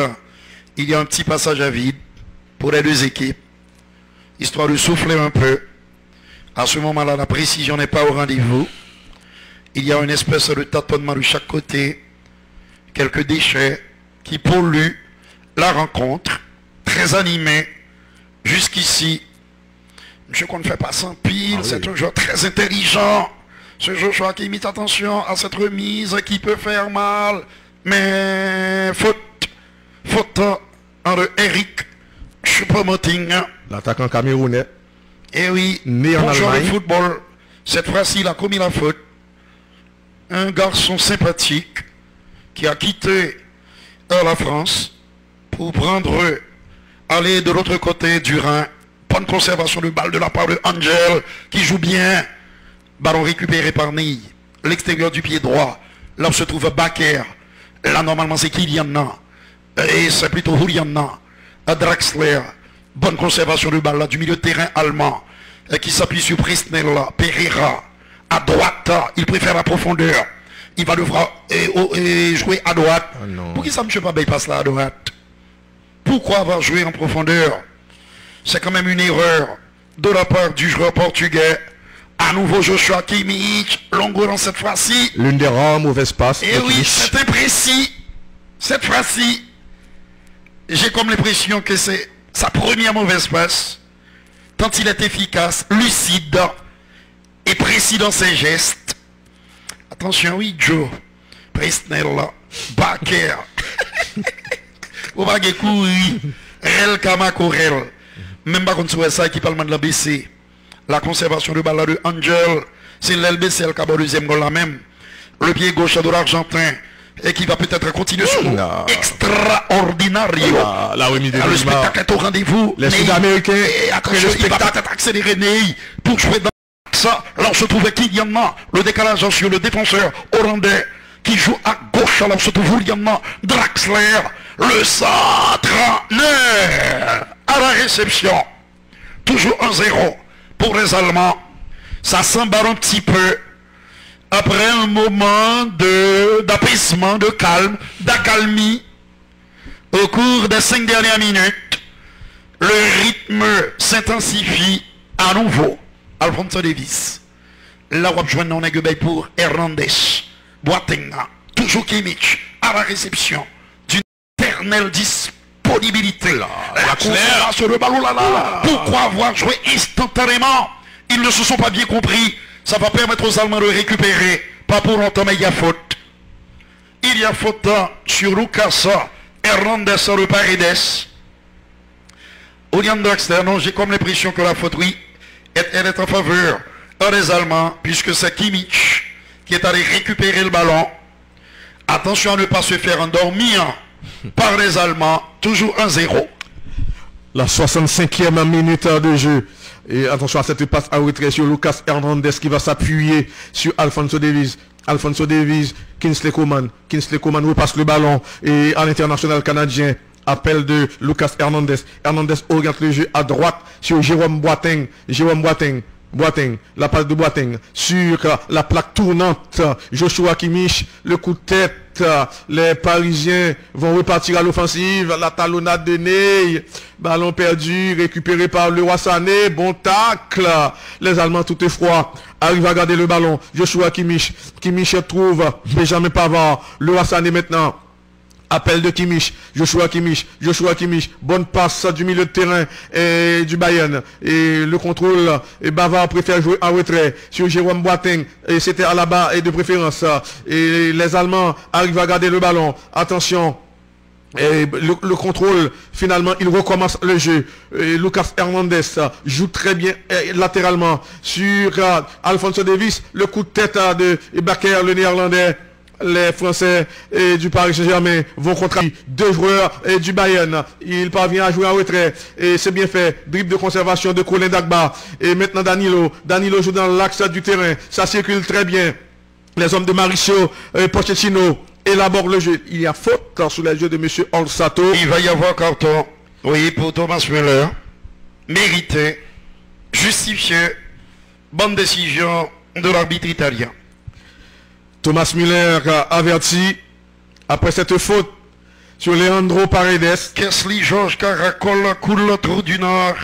il y a un petit passage à vide pour les deux équipes. Histoire de souffler un peu. À ce moment-là, la précision n'est pas au rendez-vous. Il y a une espèce de tâtonnement de chaque côté. Quelques déchets qui polluent la rencontre. Très animée. Jusqu'ici. Monsieur qu'on ne fait pas sans pile. C'est un joueur très intelligent. Ce Joshua qui imite attention à cette remise qui peut faire mal. Mais faute. Faute en de Eric Choupo-Moting. L'attaquant camerounais. Eh oui, né en joueur de Allemagne. football. Cette fois-ci, il a commis la faute. Un garçon sympathique qui a quitté la France pour aller de l'autre côté du Rhin. Bonne conservation de balle de la part de Angel qui joue bien. Ballon récupéré par Ney. L'extérieur du pied droit. Là où se trouve Baker. Là, normalement, c'est Kylian. Et c'est plutôt Julian. Draxler. Bonne conservation de balle là, du milieu de terrain allemand. Qui s'appuie sur Prisnella. Pereira. À droite. Il préfère la profondeur. Il va devoir jouer à droite. Pour qui ça ne pas passe là à droite? Pourquoi avoir joué en profondeur? C'est quand même une erreur de la part du joueur portugais. À nouveau Joshua Kimmich, longo dans cette fois-ci. L'une des rares mauvaises passes. Et oui, c'est imprécis. Cette fois-ci, j'ai comme l'impression que c'est sa première mauvaise passe. Tant il est efficace, lucide et précis dans ses gestes. Attention, oui, Joe. Presnella, Baker. Vous voyez courir. Rel Kamakorel. Même pas contre ça qui parle de la BC. La conservation de balle de Angel. C'est l'LBC qui a le deuxième goal là même. Le pied gauche de l'Argentin. Et qui va peut-être continuer sur extraordinario. Le spectacle est au rendez-vous. Les Sud-Américains. Il va peut-être accélérer Ney pour jouer dans ça. Là on se trouve Kylian. Le décalage sur le défenseur hollandais qui joue à gauche. Là on se trouve Julian Draxler. Le centre à la réception. Toujours 1-0 pour les Allemands. Ça s'embarre un petit peu. Après un moment d'apaisement, de calme, d'accalmie, au cours des 5 dernières minutes, le rythme s'intensifie à nouveau. Alphonso Davies. Là, on va joindre pour Hernandez. Boateng. Toujours Kimmich à la réception d'une éternelle disponibilité. La conservation de ballon là. Pourquoi avoir joué instantanément? Ils ne se sont pas bien compris. Ça va permettre aux Allemands de récupérer. Pas pour longtemps, mais il y a faute. Il y a faute sur Lucas Hernandez de Paredes. Julian Draxler, non, j'ai comme l'impression que la faute, oui, elle est en faveur des Allemands, puisque c'est Kimmich qui est allé récupérer le ballon. Attention à ne pas se faire endormir par les Allemands. Toujours 1-0. La 65e minute de jeu. Et attention à cette passe à retrait sur Lucas Hernandez qui va s'appuyer sur Alphonso Davies. Alphonso Davies, Kingsley Coman. Kingsley Coman repasse le ballon et à l'international canadien. Appel de Lucas Hernandez. Hernandez oriente le jeu à droite sur Jérôme Boateng. Boateng, la passe de Boateng sur la plaque tournante. Joshua Kimmich, le coup de tête. Les Parisiens vont repartir à l'offensive. La talonnade de Ney. Ballon perdu, récupéré par Leroy Sané. Bon tacle. Les Allemands tout effroi arrivent à garder le ballon. Joshua Kimmich. Kimmich trouve Benjamin Pavard. Leroy Sané maintenant. Appel de Kimmich, Joshua Kimmich, bonne passe du milieu de terrain et du Bayern. Et le contrôle, et Bavard préfère jouer en retrait sur Jérôme Boateng. Et c'était à la barre et de préférence. Et les Allemands arrivent à garder le ballon. Attention. Et le contrôle, finalement, il recommence le jeu. Et Lucas Hernandez joue très bien latéralement sur Alphonso Davies. Le coup de tête de Bakker, le néerlandais. Les Français du Paris Saint-Germain vont contre deux joueurs du Bayern. Il parvient à jouer en retrait. Et c'est bien fait. Dribble de conservation de Colin Dagba. Et maintenant Danilo. Danilo joue dans l'axe du terrain. Ça circule très bien. Les hommes de Mauricio Pochettino élaborent le jeu. Il y a faute sur les jeux de M. Orsato. Il va y avoir carton. Oui, pour Thomas Müller. Mérité. Justifié. Bonne décision de l'arbitre italien. Thomas Müller averti après cette faute sur Leandro Paredes. Kesley Georges Caracol coule le trou du Nord.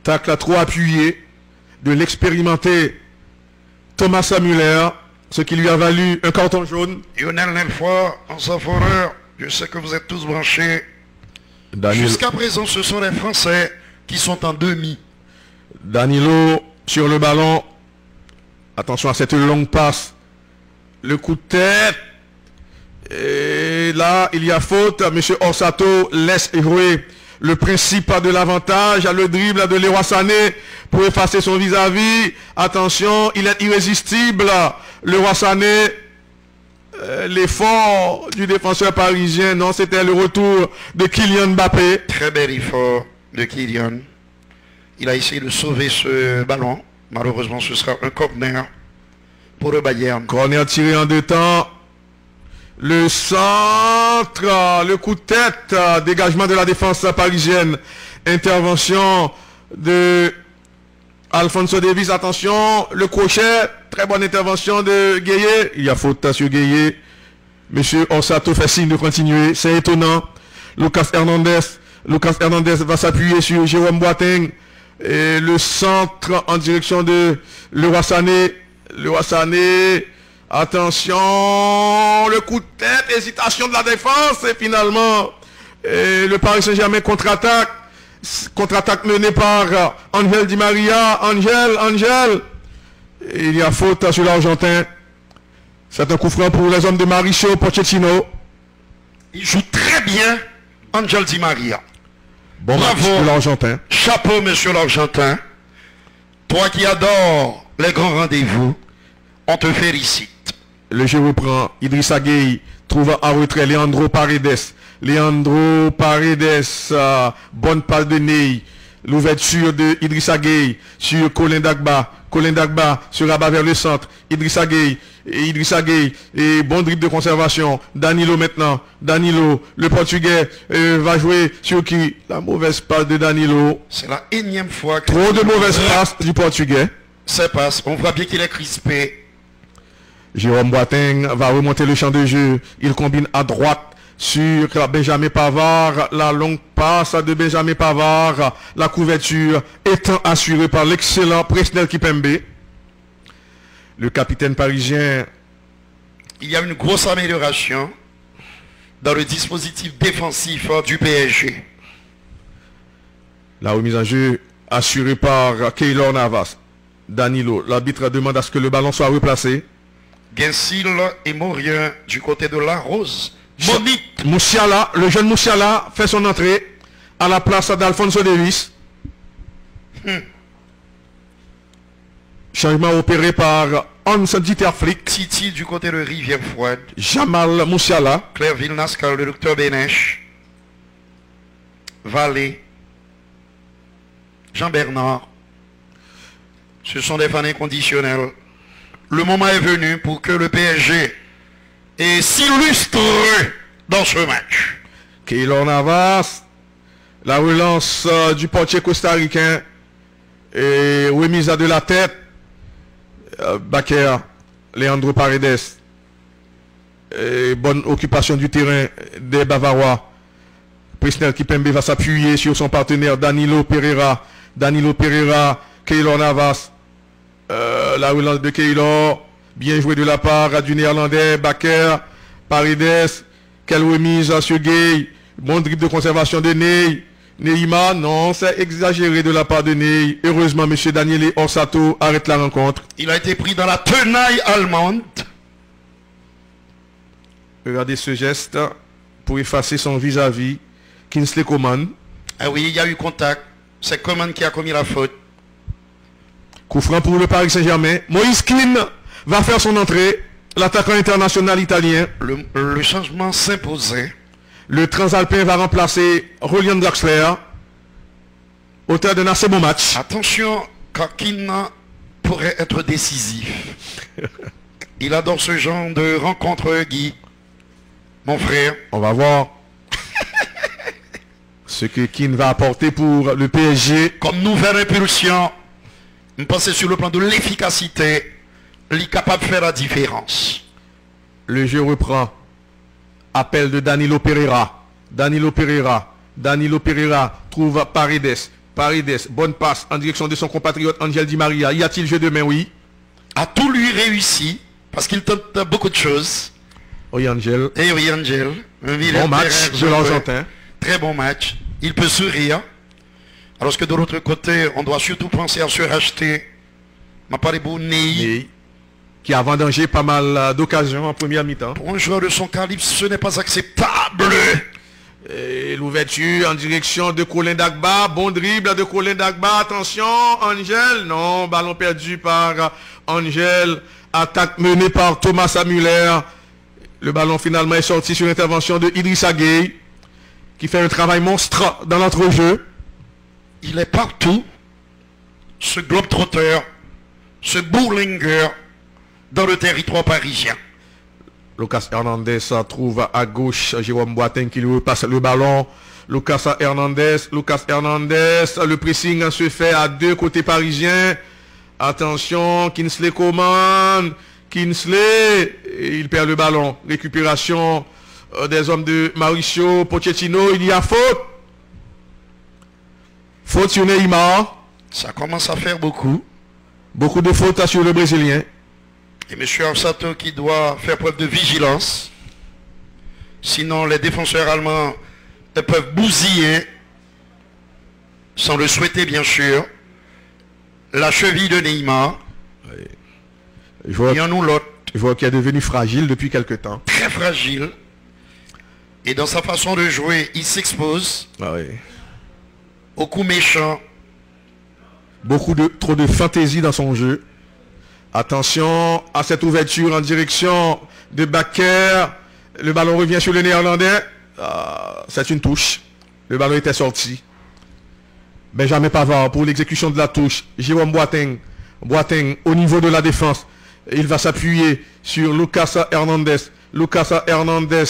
Tacle à trop appuyé de l'expérimenté Thomas Müller, ce qui lui a valu un carton jaune. Lionel Nelfort en sa faveur. Je sais que vous êtes tous branchés. Jusqu'à présent, ce sont les Français qui sont en demi. Danilo sur le ballon. Attention à cette longue passe. Le coup de tête. Et là, il y a faute. Monsieur Orsato laisse jouer le principe de l'avantage. Le dribble de Leroy Sané pour effacer son vis-à-vis. Attention, il est irrésistible. Leroy Sané. L'effort du défenseur parisien. Non, c'était le retour de Kylian Mbappé. Très bel effort de Kylian. Il a essayé de sauver ce ballon. Malheureusement, ce sera un corner pour le Bayern. Corner tiré en deux temps. Le centre, le coup de tête, dégagement de la défense parisienne. Intervention de Alphonso Davies. Attention, le crochet. Très bonne intervention de Gueye. Il y a faute sur Gueye. Monsieur Orsato fait signe de continuer. C'est étonnant. Lucas Hernandez va s'appuyer sur Jérôme Boateng. Et le centre en direction de Leroy Sané. Leroy Sané. Attention. Le coup de tête. Hésitation de la défense. Et finalement, le Paris Saint-Germain contre-attaque. Contre-attaque menée par Angel Di Maria. Angel. Et il y a faute sur l'Argentin. C'est un coup franc pour les hommes de Mauricio Pochettino. Il joue très bien Angel Di Maria. Bon match pour l'Argentin. Chapeau, monsieur l'Argentin. Toi qui adores les grands rendez-vous, on te félicite. Le jeu reprend. Idrissa Gueye trouve en retrait Leandro Paredes. Bonne passe de Ney. L'ouverture de Idrissa Gueye sur Colin Dagba. Se rabat vers le centre. Idrissa Gueye. Et bon dribble de conservation. Danilo maintenant. Le Portugais va jouer sur qui? La mauvaise passe de Danilo. C'est la énième fois que... Trop de mauvaises passes du Portugais. C'est passe. On voit bien qu'il est crispé. Jérôme Boateng va remonter le champ de jeu. Il combine à droite sur Benjamin Pavard. La longue passe de Benjamin Pavard. La couverture étant assurée par l'excellent Presnel Kimpembe. Le capitaine parisien. Il y a une grosse amélioration dans le dispositif défensif du PSG. La remise en jeu assurée par Keylor Navas. Danilo, l'arbitre demande à ce que le ballon soit replacé. Guinsil et Morien du côté de la Rose. Monique. Moussiala, le jeune Moussiala fait son entrée à la place d'Alphonso Davies. Changement opéré par Hans-Dieter Flick. Titi du côté de Rivière Froide. Jamal Moussiala. Claire Villenascal, le docteur Bénèche. Vallée. Jean-Bernard. Ce sont des fans inconditionnels. Le moment est venu pour que le PSG est s'illustre dans ce match. Keylor Navas. La relance du portier costaricain. Et remise à de la tête. Baker. Leandro Paredes. Et bonne occupation du terrain des Bavarois. Presnel Kipembe va s'appuyer sur son partenaire Danilo Pereira. Danilo Pereira, Keylor Navas. La relance de Keylor. Bien joué de la part du néerlandais. Baker, Paredes. Quelle remise sur Gay. Bon dribble de conservation de Ney. Neymar, non, c'est exagéré de la part de Ney. Heureusement, M. Daniele Orsato arrête la rencontre. Il a été pris dans la tenaille allemande. Regardez ce geste pour effacer son vis-à-vis. Kingsley Coman. Ah oui, il y a eu contact. C'est Coman qui a commis la faute. Coup franc pour le Paris Saint-Germain. Moïse Kean va faire son entrée. L'attaquant international italien. Le changement s'imposait. Le Transalpin va remplacer Rolian Draxler. Auteur d'un assez bon match. Attention, car Kean pourrait être décisif. Il adore ce genre de rencontre, Guy. Mon frère. On va voir ce que Kean va apporter pour le PSG. Comme nouvelle impulsion, je pense sur le plan de l'efficacité, il est capable de faire la différence. Le jeu reprend. Appel de Danilo Pereira. Danilo Pereira. Danilo Pereira trouve Paredes. Paredes, bonne passe en direction de son compatriote Angel Di Maria. Y a-t-il jeu de main? Oui. A tout lui réussi, parce qu'il tente beaucoup de choses. Oui, Angel. Et oui, Angel. Bon match de l'Argentin. Très bon match. Il peut sourire. Alors que de l'autre côté, on doit surtout penser à se racheter. Maparibou Ney. Qui a vendangé pas mal d'occasions en première mi-temps. Pour un joueur de son calibre, ce n'est pas acceptable. Et l'ouverture en direction de Colin Dagba. Bon dribble de Colin Dagba. Attention, Angel. Non, ballon perdu par Angel. Attaque menée par Thomas Müller. Le ballon finalement est sorti sur l'intervention de Idrissa Gueye, qui fait un travail monstre dans l'entrejeu. Il est partout. Ce globe-trotteur, ce Bourlinger, dans le territoire parisien. Lucas Hernandez trouve à gauche Jérôme Boateng qui lui repasse le ballon. Lucas Hernandez, le pressing se fait à deux côtés parisiens. Attention, Kingsley Coman. Kingsley, il perd le ballon. Récupération des hommes de Mauricio Pochettino. Il y a faute. Faute sur Neymar. Ça commence à faire beaucoup. Beaucoup de fautes sur le Brésilien. Et M. Orsato qui doit faire preuve de vigilance. Sinon, les défenseurs allemands peuvent bousiller, sans le souhaiter bien sûr, la cheville de Neymar. Oui. Il y en a l'autre. Je vois qu'il est devenu fragile depuis quelque temps. Très fragile. Et dans sa façon de jouer, il s'expose au coup méchant. Trop de fantaisie dans son jeu. Attention à cette ouverture en direction de Baker. Le ballon revient sur le néerlandais. C'est une touche. Le ballon était sorti. Benjamin Pavard pour l'exécution de la touche. Jérôme Boateng. Boateng au niveau de la défense. Il va s'appuyer sur Lucas Hernandez. Lucas Hernandez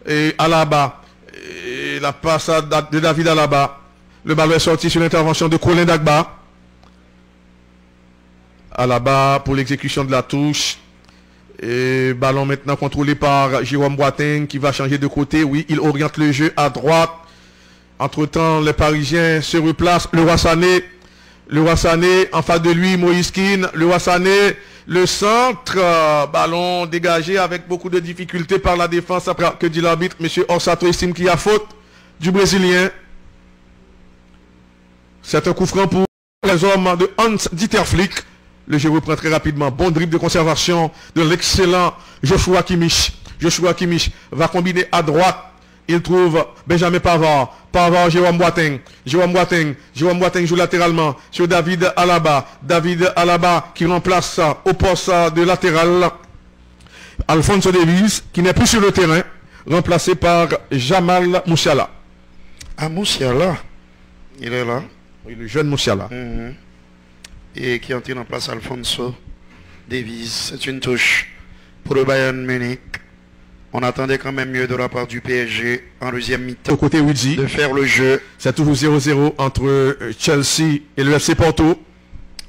et Alaba. Et la passe de David Alaba. Le ballon est sorti sur l'intervention de Colin Dagba. Alaba pour l'exécution de la touche. Et ballon maintenant contrôlé par Jérôme Boateng qui va changer de côté. Oui, il oriente le jeu à droite. Entre-temps, les Parisiens se replacent. Le Roi Sané en face de lui, Moïse Kean. Le Roi Sané, le centre. Ballon dégagé avec beaucoup de difficultés par la défense. Après que dit l'arbitre, M. Orsato estime qu'il y a faute du Brésilien. C'est un coup franc pour les hommes de Hans-Dieter Flick. Le jeu reprend très rapidement. Bon dribble de conservation de l'excellent Joshua Kimmich. Joshua Kimmich va combiner à droite. Il trouve Benjamin Pavard. Pavard, Jérôme Boateng. Jérôme Boateng joue latéralement sur David Alaba. David Alaba qui remplace au poste de latéral Alphonso Davies qui n'est plus sur le terrain. Remplacé par Jamal Musiala. Ah, Musiala, il est là. Oui, le jeune Musiala. Et qui entre en place Alphonso Davies. C'est une touche pour le Bayern Munich. On attendait quand même mieux de la part du PSG en deuxième mi-temps. Au côté Luigi, De faire le jeu. c'est toujours 0-0 entre Chelsea et le FC Porto.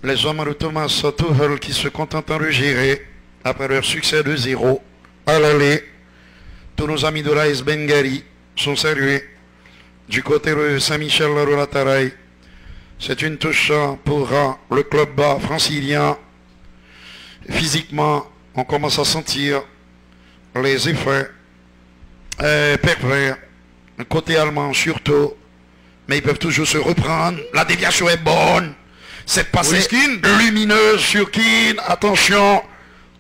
Les hommes de Thomas Tuchel qui se contentent de gérer après leur succès de 0 à l'aller. Tous nos amis de l'AS Bengali sont salués. Du côté de Saint-Michel de la Taraille, c'est une touche pour le club francilien. Physiquement, on commence à sentir les effets pervers, côté allemand surtout, mais ils peuvent toujours se reprendre. La déviation est bonne. Cette passée lumineuse sur Keane. Attention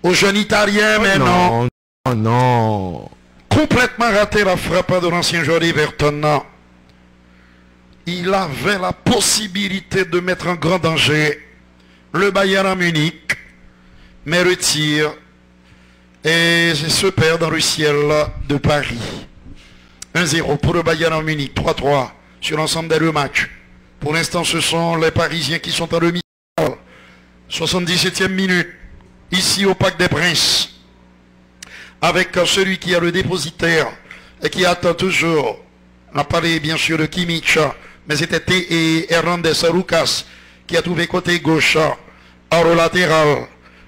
aux jeunes Italiens, mais non. Non. Complètement raté la frappe de l'ancien joueur d'Everton. Il avait la possibilité de mettre en grand danger le Bayern à Munich, mais retire et se perd dans le ciel de Paris. 1-0 pour le Bayern à Munich, 3-3 sur l'ensemble des deux matchs. Pour l'instant, ce sont les Parisiens qui sont en demi-finale. 77e minute, ici au Parc des Princes, avec celui qui est le dépositaire et qui attend toujours. On a parlé bien sûr de Kimmich, mais c'était et Hernandez Lucas qui a trouvé côté gauche, hors latéral.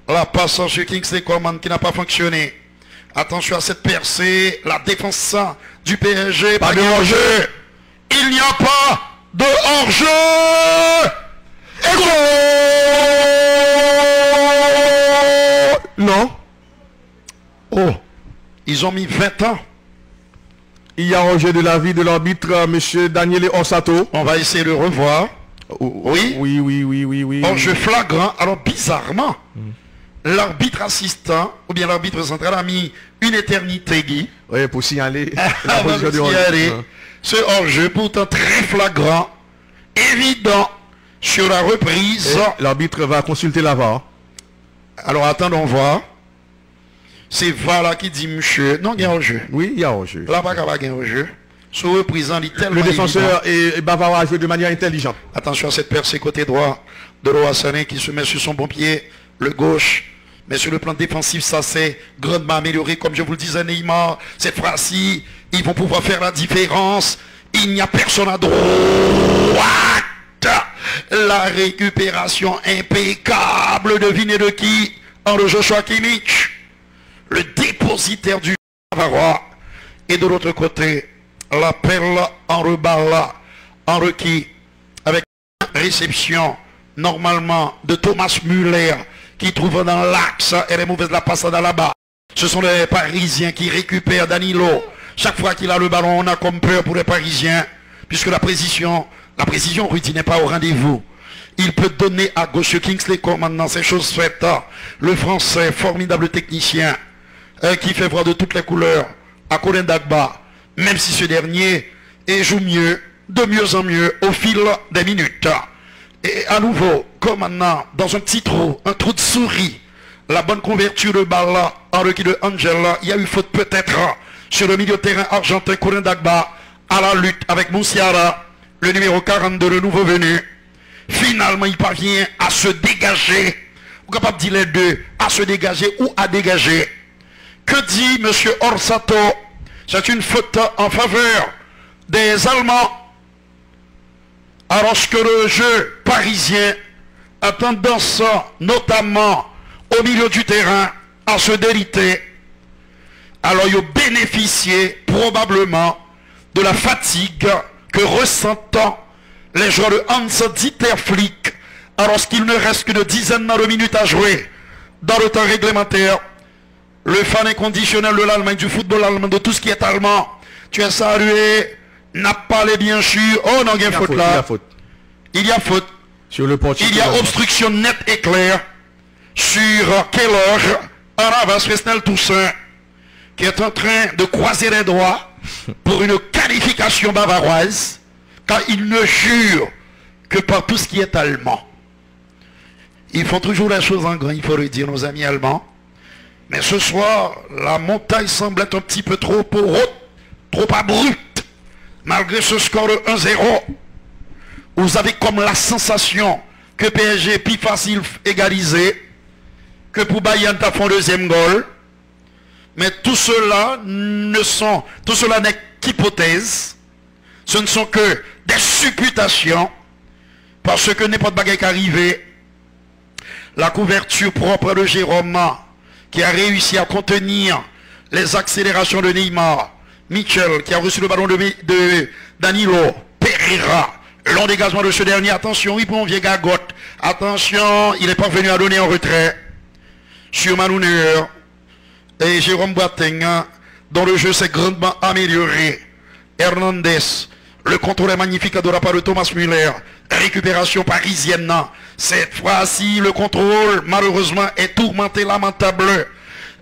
La passe sur Kingsley Coman qui n'a pas fonctionné. Attention à cette percée, la défense du PSG. Pas de hors-jeu. Il n'y a pas de hors-jeu. Et goal. Non. Oh, ils ont mis 20 ans. Il y a hors-jeu de l'avis de l'arbitre, M. Daniele Orsato. On va essayer de revoir. Oui. Oui. Hors-jeu flagrant. Alors bizarrement, l'arbitre assistant ou bien l'arbitre central a mis une éternité, Guy. Oui, pour signaler la Avant position de du hors-jeu. signaler ce hors-jeu pourtant très flagrant, évident sur la reprise. Et l'arbitre va consulter la VAR. Alors attendons voir. C'est Vala qui dit monsieur. Non, il y a hors-jeu. Oui, il y a hors-jeu. Là, pas qu'il y a hors-jeu. Sur reprise, il est tellement Le défenseur évident. et Bavarois a joué de manière intelligente. Attention à cette percée côté droit de Roassané qui se met sur son bon pied, le gauche. Mais sur le plan défensif, ça s'est grandement amélioré. Comme je vous le disais, Neymar, cette fois-ci, ils vont pouvoir faire la différence. Il n'y a personne à droite. La récupération impeccable, devinez de qui? En le Joshua Kimmich, le dépositaire du Bavarois. Et de l'autre côté, l'appel en reballe, en requis, avec une réception normalement de Thomas Müller, qui trouve dans l'axe et les mauvaises la passe dans là-bas. Ce sont les Parisiens qui récupèrent Danilo. Chaque fois qu'il a le ballon, on a comme peur pour les Parisiens, puisque la précision, Rudy n'est pas au rendez-vous. Il peut donner à gauche Kingsley Coman dans ces choses faites. Le Français, formidable technicien, qui fait voir de toutes les couleurs à Colin Dagba, même si ce dernier joue mieux, de mieux en mieux au fil des minutes. Et à nouveau, comme maintenant, dans un petit trou, un trou de souris, la bonne couverture de balle en requis de Angela, il y a eu faute peut-être sur le milieu de terrain argentin Colin Dagba à la lutte avec Moussiara, le numéro 42, le nouveau venu. Finalement, il parvient à se dégager, ou capable de dire les deux, à se dégager ou à dégager. Que dit M. Orsato? C'est une faute en faveur des Allemands. Alors que le jeu parisien a tendance, notamment au milieu du terrain, à se déliter. Alors il a bénéficié probablement de la fatigue que ressentent les joueurs de Hans-Dieter Flick, alors qu'il ne reste qu'une dizaine de minutes à jouer dans le temps réglementaire. Le fan inconditionnel de l'Allemagne, du football allemand, de tout ce qui est allemand. Tu es salué, n'a pas les bien sûr. Oh non, il y a faute là. Il y a faute. Il y a faute. Sur le portier. Il y a obstruction nette et claire sur Keller, Aravas Fesnel Toussaint, qui est en train de croiser les doigts pour une qualification bavaroise, car il ne jure que par tout ce qui est allemand. Ils font toujours la chose en grand, il faut le dire, nos amis allemands. Mais ce soir, la montagne semble être un petit peu trop haute, trop abrupte. Malgré ce score de 1-0, vous avez comme la sensation que PSG est plus facile égalisé, que pour Bayern t'as fait un deuxième goal. Mais tout cela n'est qu'hypothèse. Ce ne sont que des supputations. Parce que n'importe baguette qui arrivé, la couverture propre de Jérôme, qui a réussi à contenir les accélérations de Neymar, Mitchell, qui a reçu le ballon de Danilo, Pereira, long dégagement de ce dernier, attention, il prend un vieux gagotte, attention, il est parvenu à donner en retrait sur Malouner et Jérôme Boateng, dont le jeu s'est grandement amélioré. Hernandez, le contrôle est magnifique de la part de Thomas Müller, récupération parisienne. Cette fois-ci, le contrôle, malheureusement, est tourmenté, lamentable.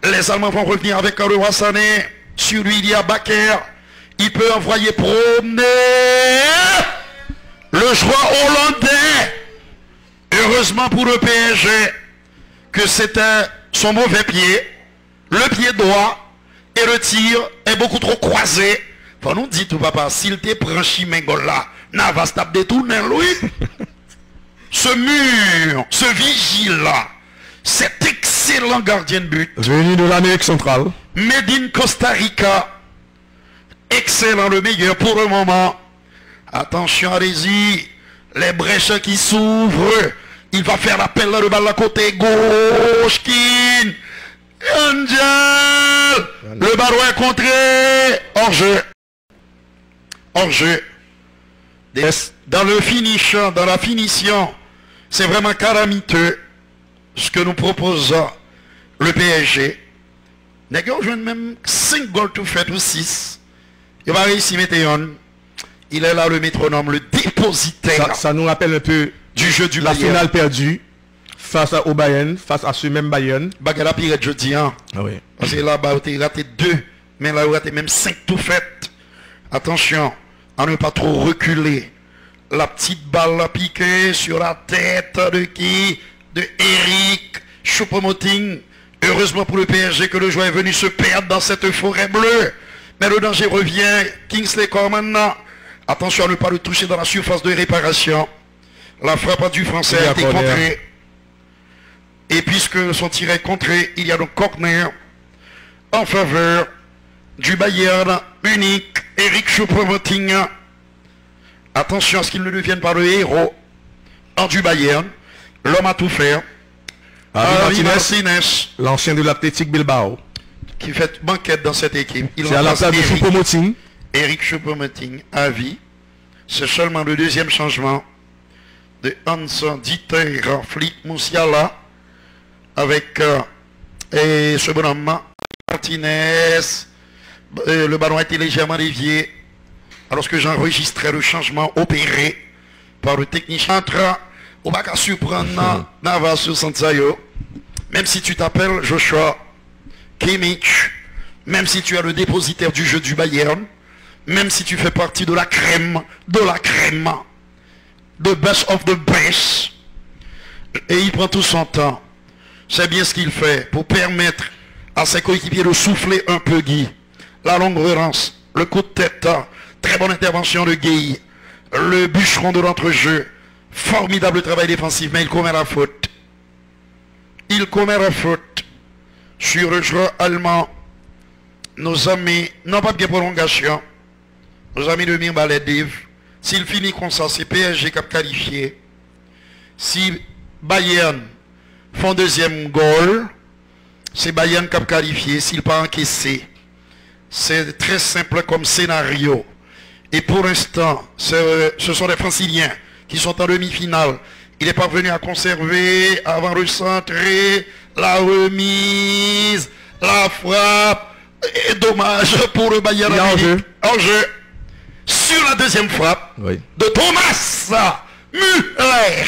Les Allemands vont revenir avec le Wassané. Sur lui, il y a Bakker. Il peut envoyer promener le joueur hollandais. Heureusement pour le PSG que c'était son mauvais pied, le pied droit, et le tir est beaucoup trop croisé. Faut nous dire tout papa, s'il te prend Chimengol là, Navas tape détourné lui. Ce mur, ce vigile là, cet excellent gardien de but. Venu de l'Amérique centrale. Made in Costa Rica. Excellent, le meilleur pour le moment. Attention, allez-y. Les brèches qui s'ouvrent. Il va faire l'appel là, le balle à côté gauche. Kin. Angel. Le ballon est contré. Hors-jeu. Hors-jeu. Dans le finish, dans la finition, c'est vraiment calamiteux ce que nous proposons le PSG. Les gars jouent même 5 goals tout fait ou 6. Il va réussir à mettre un. Il est là le métronome, le dépositaire. Ça nous rappelle un peu du jeu du la Bayern. finale perdue face au Bayern, face à ce même Bayern. Bagala pire jeudi, hein. Ah oui. Parce que là-bas, tu as raté 2, mais là, tu as raté même 5 tout fait. Attention, à ne pas trop reculer. La petite balle piquée sur la tête de qui? De Eric Choupo-Moting. Heureusement pour le PSG que le joueur est venu se perdre dans cette forêt bleue. Mais le danger revient. Kingsley Coman. Attention à ne pas le toucher dans la surface de réparation. La frappe du Français a été contrée. Et puisque son tir est contré, il y a donc corner en faveur du Bayern Munich. Eric Choupo-Moting. Attention à ce qu'il ne devienne pas le héros du Bayern. L'homme a tout fait. Martinez, l'ancien de l'Athletic Bilbao, qui fait banquette dans cette équipe. C'est à la place de Choupo-Moting. Eric Choupo-Moting à vie. C'est seulement le deuxième changement de Hans Dieter Flick Musiala avec et ce bonhomme Martinez. Le ballon a été légèrement dévié alors que j'enregistrais le changement opéré par le technicien. On va surprendre Navas sur Santayo. Même si tu t'appelles Joshua Kimmich, même si tu es le dépositaire du jeu du Bayern, même si tu fais partie de la crème, the best of the best, et il prend tout son temps. C'est bien ce qu'il fait pour permettre à ses coéquipiers de souffler un peu Guy. La longue relance, le coup de tête, très bonne intervention de Guy, le bûcheron de l'entrejeu. Formidable travail défensif, mais il commet la faute. Il commet la faute sur le joueur allemand. Nos amis, non pas de prolongation. Nos amis de Mirbalediv. S'il finit comme ça, c'est PSG qui a qualifié. Si Bayern font deuxième goal, c'est Bayern qui a qualifié. S'il pas encaissé. C'est très simple comme scénario. Et pour l'instant, ce sont les Franciliens qui sont en demi-finale. Il est parvenu à conserver, avant de recentrer, la remise, la frappe. Et dommage pour le Bayern. En jeu. Sur la deuxième frappe de Thomas Müller.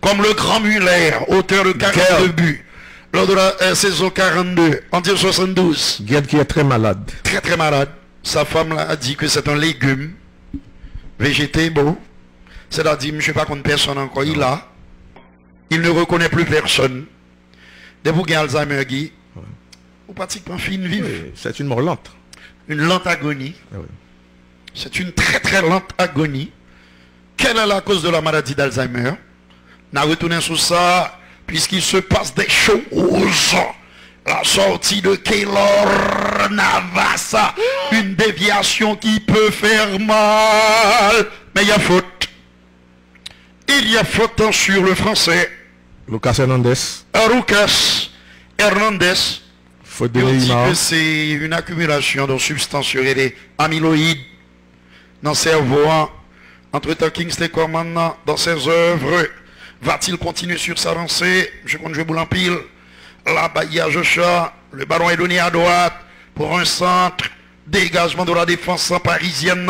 Comme le grand Müller, auteur de 42 buts. Lors de la saison 42, en 1972. Gerd qui est très malade. Très très malade. Sa femme a dit que c'est un légume. Végétable. C'est-à-dire, je ne sais pas contre personne encore, il ne reconnaît plus personne. Dès vous avez Alzheimer, Guy, ou pratiquement fini vivre. Oui, c'est une mort lente. Une lente agonie. C'est une très très lente agonie. Quelle est la cause de la maladie d'Alzheimer? On a retourné sur ça, puisqu'il se passe des choses La sortie de Keylor Navas. Une déviation qui peut faire mal. Mais il y a faute. Il y a faute sur le français. Lucas Hernandez. Lucas Hernandez. Faute de On dit Neymar. que c'est une accumulation de substances les amyloïdes dans le cerveau. Entre-temps, Kingsley Coman, dans ses œuvres, va-t-il continuer sur sa lancée? Je compte jouer boule en pile. Là-bas, il y a Joshua. Le ballon est donné à droite pour un centre. Dégagement de la défense parisienne.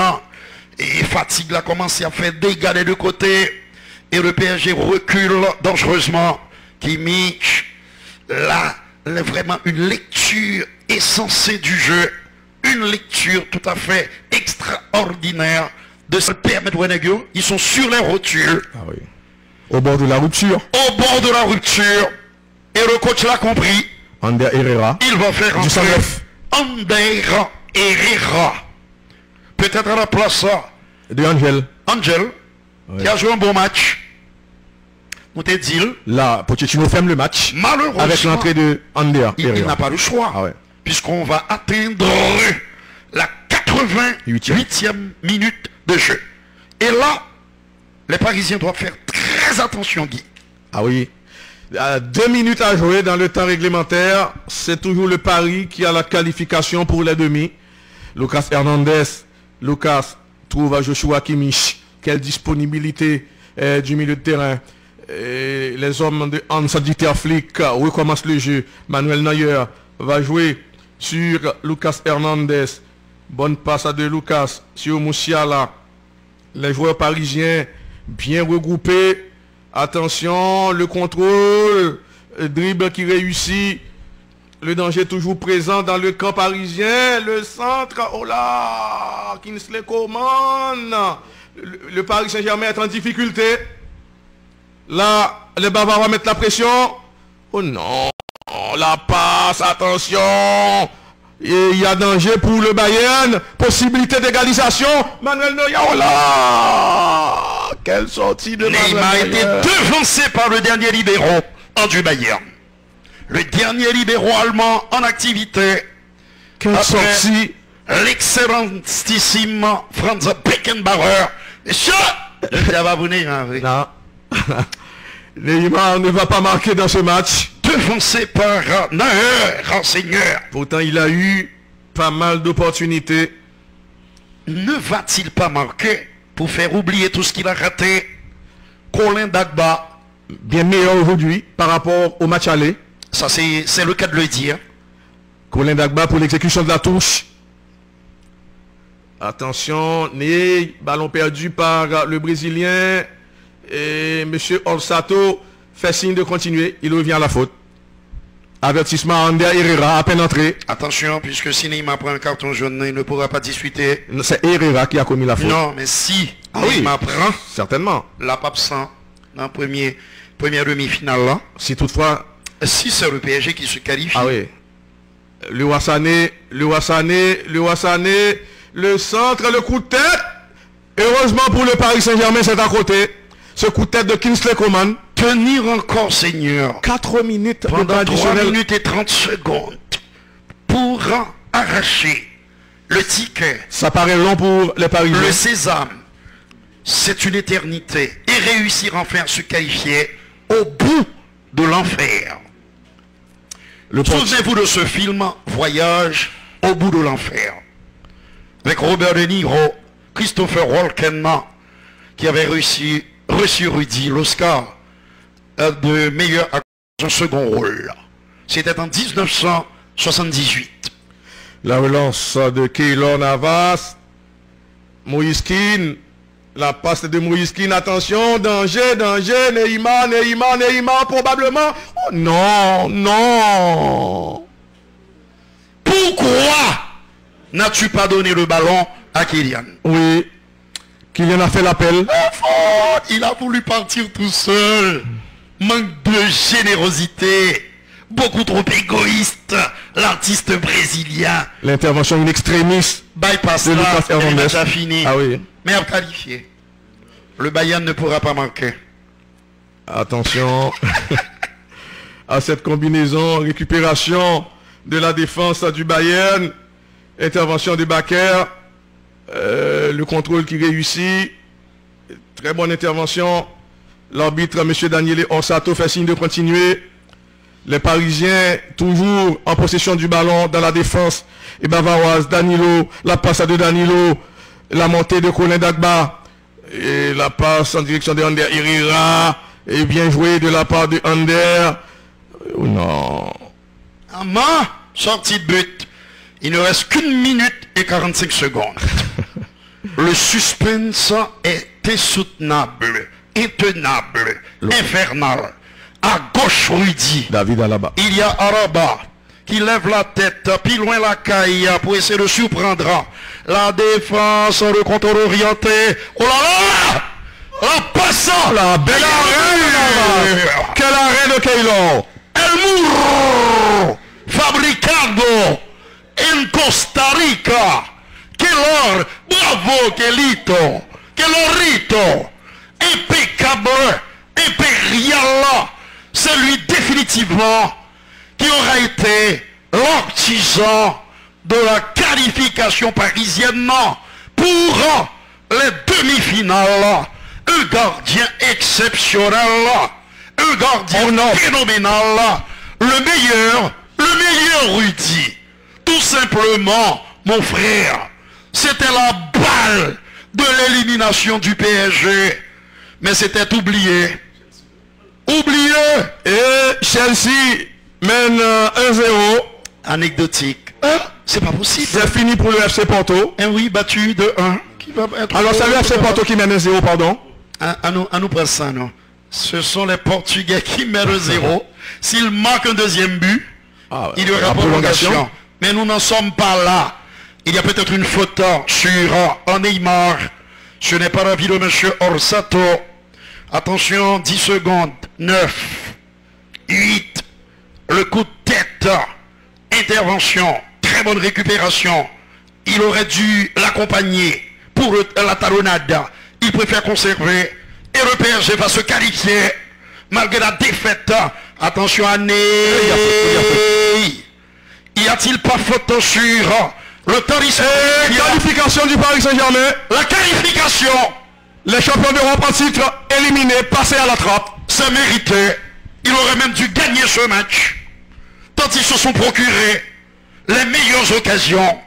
Et Fatigue a commencé à faire dégâts des deux côtés. Et le PSG recule dangereusement. Kimmich, là, vraiment une lecture essentielle du jeu. Une lecture tout à fait extraordinaire de se permettre Wenegio. Ils sont sur les rotules. Ah oui. Au bord de la rupture. Au bord de la rupture. Et le coach l'a compris. Ander Herrera. Il va faire Du entrer 109. Ander Herrera. Peut-être à la place De Angel. Angel, qui a joué un bon match. On t'a dit, Là, Pochettino ferme le match. malheureusement, Avec l'entrée de Ander il Herrera. n'a pas le choix. Ah ouais. Puisqu'on va atteindre la 88e minute de jeu. Et là, les Parisiens doivent faire très attention, Guy. Ah oui. 2 minutes à jouer dans le temps réglementaire. C'est toujours le Paris qui a la qualification pour les demi. Lucas Hernandez. Lucas trouve à Joshua Kimmich. Quelle disponibilité du milieu de terrain. Et les hommes de Hans-Dieter Flick recommencent le jeu. Manuel Neuer va jouer sur Lucas Hernandez. Bonne passe à de Lucas sur Moussiala. Les joueurs parisiens bien regroupés. Attention, le contrôle, dribble qui réussit. Le danger toujours présent dans le camp parisien. Le centre, oh là, Kingsley Coman. Le Paris Saint-Germain est en difficulté. Là, les Bavarois mettent la pression. Oh non, la passe, attention. Et il y a danger pour le Bayern. Possibilité d'égalisation. Manuel Neuer, oh là. Quelle sortie de Neymar a Manuel été Neuer. devancé par le dernier libéro du Bayern. Le dernier libéro allemand en activité. Quelle Après sortie. l'excellentissime Franz Beckenbauer. Ça va vous Neymar, oui. Non. Neymar ne va pas marquer dans ce match. Devancé par Neuer, renseigneur. Pourtant, il a eu pas mal d'opportunités. Ne va-t-il pas marquer pour faire oublier tout ce qu'il a raté? Colin Dagba, Bien meilleur aujourd'hui par rapport au match aller. ça c'est le cas de le dire. Colin Dagba pour l'exécution de la touche. Attention, Ney, ballon perdu par le Brésilien. Et M. Orsato fait signe de continuer. Il revient à la faute. Avertissement à Ander Herrera, à peine entré. Attention, puisque si Neymar prend un carton jaune, il ne pourra pas discuter. C'est Herrera qui a commis la faute. Non, mais si Ah oui. Neymar prend Certainement. la absent dans la première demi-finale là, Si toutefois... si c'est le PSG qui se qualifie, Ah oui. Le Wassané, le centre, le coup de tête. Heureusement pour le Paris Saint-Germain, c'est à côté. Ce coup de tête de Kingsley Coman. tenir encore, Seigneur, 4 minutes de temps pendant 3 additionnel. minutes et 30 secondes pour arracher le ticket, Ça paraît long pour les Parisiens. le sésame. C'est une éternité. Et réussir enfin à se qualifier au bout de l'enfer. Le portier- Souvenez-vous de ce film Voyage au bout de l'enfer. Avec Robert De Niro, Christopher Walken, qui avait reçu Rudy l'Oscar de meilleur acteur en second rôle. C'était en 1978. La relance de Keylor Navas. Moïse Keane. La passe de Moïse Keane. Attention, danger. Neymar, probablement. Oh non. Pourquoi n'as-tu pas donné le ballon à Kylian? Oui. Kylian a fait l'appel. Il a voulu partir tout seul. Manque de générosité. Beaucoup trop égoïste. L'artiste brésilien. L'intervention in extremis Bypass de là, Lucas et le Hernandez. match a fini. Ah oui. Mais à qualifié. Le Bayern ne pourra pas manquer. Attention. à cette combinaison, récupération de la défense du Bayern, intervention de Bakker, le contrôle qui réussit, très bonne intervention, l'arbitre M. Daniele Orsato fait signe de continuer, les Parisiens toujours en possession du ballon dans la défense, et bavaroise, Danilo, la passe de Danilo, la montée de Colin Dagba, et la passe en direction de Ander Herrera, et bien joué de la part de Ander. Non. Ama, sortie de but. Il ne reste qu'une minute et 45 secondes. Le suspense est insoutenable, intenable, infernal. À gauche, Rudy. David Alaba. Il y a Araba qui lève la tête, puis loin la caille pour essayer de surprendre la défense, le contrôle orienté. Oh là là! La passe! La belle arrêt! Quel arrêt de Keylor! El Murro fabricado en Costa Rica. Keylor, bravo Kelito, Keylorito, impeccable, impérial. C'est lui définitivement qui aura été l'artisan de la qualification parisienne pour les demi-finales. Un gardien exceptionnel, un gardien phénoménal, le meilleur Rudy. Tout simplement, mon frère, c'était la balle de l'élimination du PSG. Mais c'était oublié. Oublié. Et Chelsea mène 1-0. Anecdotique. C'est pas possible. C'est fini pour le FC Porto. Eh oui, battu de 1. Qui va être alors c'est le FC Porto qui mène 1-0, pardon. À nous prendre ça, non. Ce sont les Portugais qui mènent 0. S'ils marquent un deuxième but, il y aura prolongation. Mais nous n'en sommes pas là. Il y a peut-être une faute sur Neymar. Ce n'est pas l'avis de M. Orsato. Attention, 10 secondes. 9, 8, le coup de tête. Intervention. Très bonne récupération. Il aurait dû l'accompagner pour la talonnade. Il préfère conserver. Et le PSG va se qualifier malgré la défaite. Attention à Ney. Y a-t-il pas faute sur le temps qualification du Paris Saint-Germain. La qualification. Les champions d'Europe en titre éliminés, passés à la trappe. C'est mérité. Il aurait même dû gagner ce match. Tant ils se sont procurés les meilleures occasions.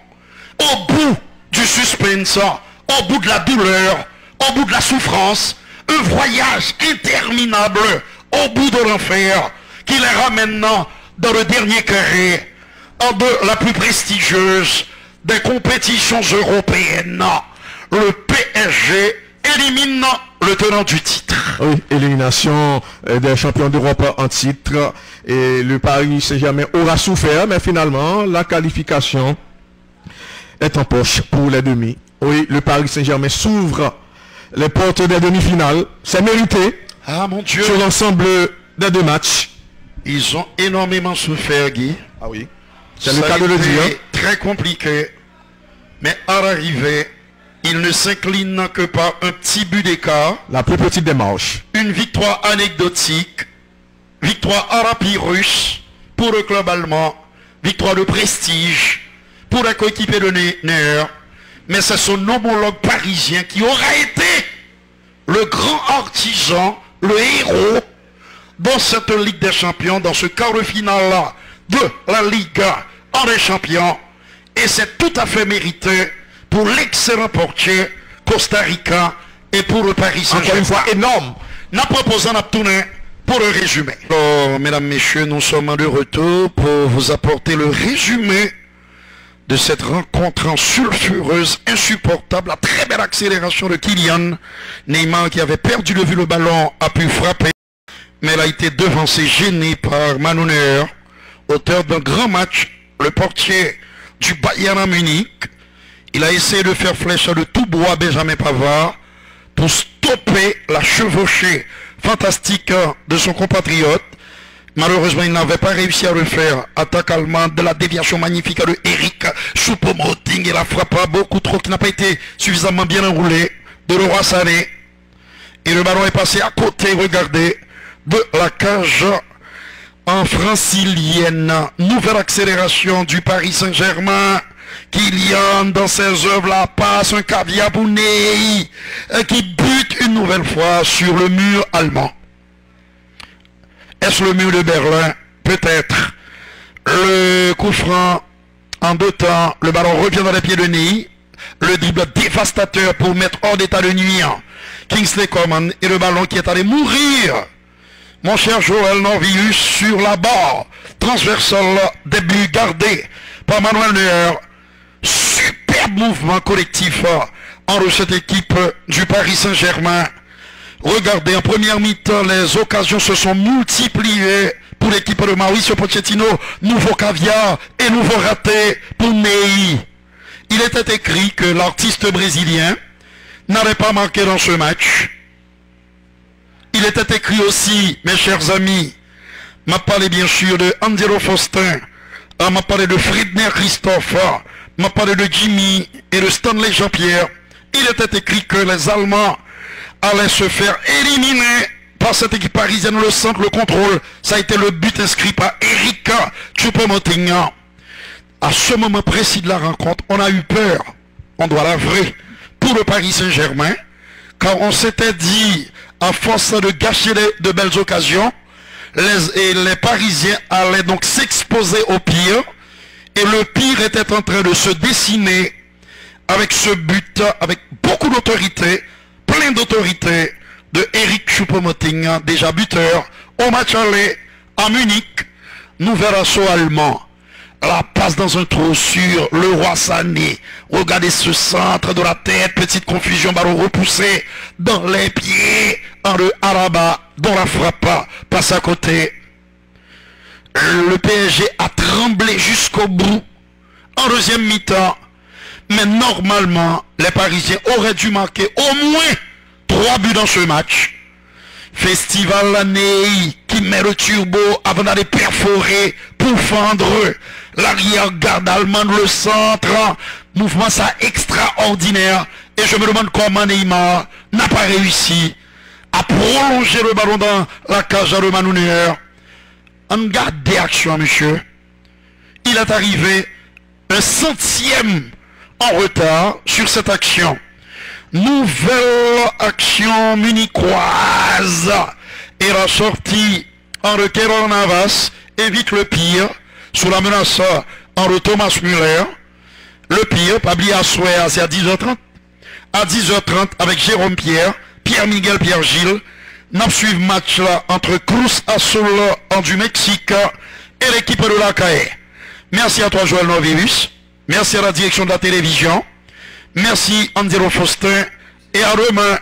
Au bout du suspense, au bout de la douleur, au bout de la souffrance, un voyage interminable au bout de l'enfer qui les ramène dans le dernier carré de la plus prestigieuse des compétitions européennes. Le PSG élimine le tenant du titre. Oui, élimination des champions d'Europe en titre. Et le Paris Saint-Germain aura souffert, mais finalement, la qualification est en poche pour les demi. Oui, le Paris Saint-Germain s'ouvre les portes des demi-finales. C'est mérité. Ah mon Dieu. Sur l'ensemble des deux matchs. Ils ont énormément souffert, Guy. Ah oui. C'est le cas de le dire. Très compliqué. Mais à l'arrivée, ils ne s'inclinent que par un petit but d'écart. La plus petite des marches. Une victoire anecdotique. Victoire à Rapirus pour le club allemand. Victoire de prestige pour la coéquipier de Neuer. Mais c'est son homologue parisien qui aura été le grand artisan, le héros dans cette Ligue des Champions, dans ce quart de finale de la Ligue des Champions. Et c'est tout à fait mérité pour l'excellent portier Costa Rica et pour le Paris Saint-Germain. Encore une fois, énorme. N'a proposé à tourner pour le résumé. Alors, mesdames, messieurs, nous sommes de retour pour vous apporter le résumé de cette rencontre sulfureuse, insupportable, la très belle accélération de Kylian. Neymar, qui avait perdu de vue le ballon, a pu frapper, mais elle a été devancée, gênée par Manu Neuer, auteur d'un grand match, le portier du Bayern Munich. Il a essayé de faire flèche de tout bois Benjamin Pavard pour stopper la chevauchée fantastique de son compatriote. Malheureusement, il n'avait pas réussi à le faire. Attaque allemande, de la déviation magnifique de Eric Choupo-Moting et la frappe beaucoup trop qui n'a pas été suffisamment bien enroulée de Leroy Sané. Et le ballon est passé à côté, regardez, de la cage en francilienne, nouvelle accélération du Paris Saint-Germain. Kylian dans ses œuvres la passe, un caviar pour Ney, qui bute une nouvelle fois sur le mur allemand. Est-ce le mur de Berlin? Peut-être. Le coup franc en 2 temps, le ballon revient dans les pieds de Ney, le dribble dévastateur pour mettre hors d'état de nuire Kingsley Coman et le ballon qui est allé mourir. Mon cher Joël Norvius sur la barre transversale, début gardé par Manuel Neuer. Superbe mouvement collectif entre cette équipe du Paris Saint-Germain. Regardez, en première mi-temps, les occasions se sont multipliées pour l'équipe de Mauricio Pochettino. Nouveau caviar et nouveau raté pour Ney. Il était écrit que l'artiste brésilien n'allait pas marquer dans ce match. Il était écrit aussi, mes chers amis, m'a parlé bien sûr de Angelo Faustin, m'a parlé de Friedner Christophe, m'a parlé de Jimmy et de Stanley Jean-Pierre. Il était écrit que les Allemands allaient se faire éliminer par cette équipe parisienne. Le centre, le contrôle, ça a été le but inscrit par Eric Choupo-Moting. À ce moment précis de la rencontre, on a eu peur, on doit l'avouer, pour le Paris Saint-Germain, car on s'était dit, à force de gâcher de belles occasions, les Parisiens allaient donc s'exposer au pire, et le pire était en train de se dessiner avec ce but, avec beaucoup d'autorité, plein d'autorité, de Eric Choupo-Moting, déjà buteur, au match aller à Munich, nouvel assaut allemand. La passe dans un trou sur le roi Sané. Regardez ce centre de la tête, petite confusion, ballon repoussé dans les pieds, en le Araba, dont la frappe passe à côté. Le PSG a tremblé jusqu'au bout, en deuxième mi-temps, mais normalement, les Parisiens auraient dû marquer au moins 3 buts dans ce match. Festival Ney qui met le turbo avant d'aller perforer pour fendre l'arrière-garde allemande, le centre. Mouvement ça extraordinaire. Et je me demande comment Neymar n'a pas réussi à prolonger le ballon dans la cage de Manuel Neuer. En garde des actions, monsieur. Il est arrivé un centième en retard sur cette action. Nouvelle action munichoise. Et la sortie en Keylor Navas évite le pire sous la menace en Thomas Müller. Le pire, Pabli Assoua, c'est à 10h30. À 10h30 avec Jérôme Pierre, Pierre-Miguel, Pierre-Gilles. Nous suivons le match là entre Cruz Azul du Mexique et l'équipe de la CAE. Merci à toi Joël Novirus. Merci à la direction de la télévision. Merci Angelo Faustin et à demain.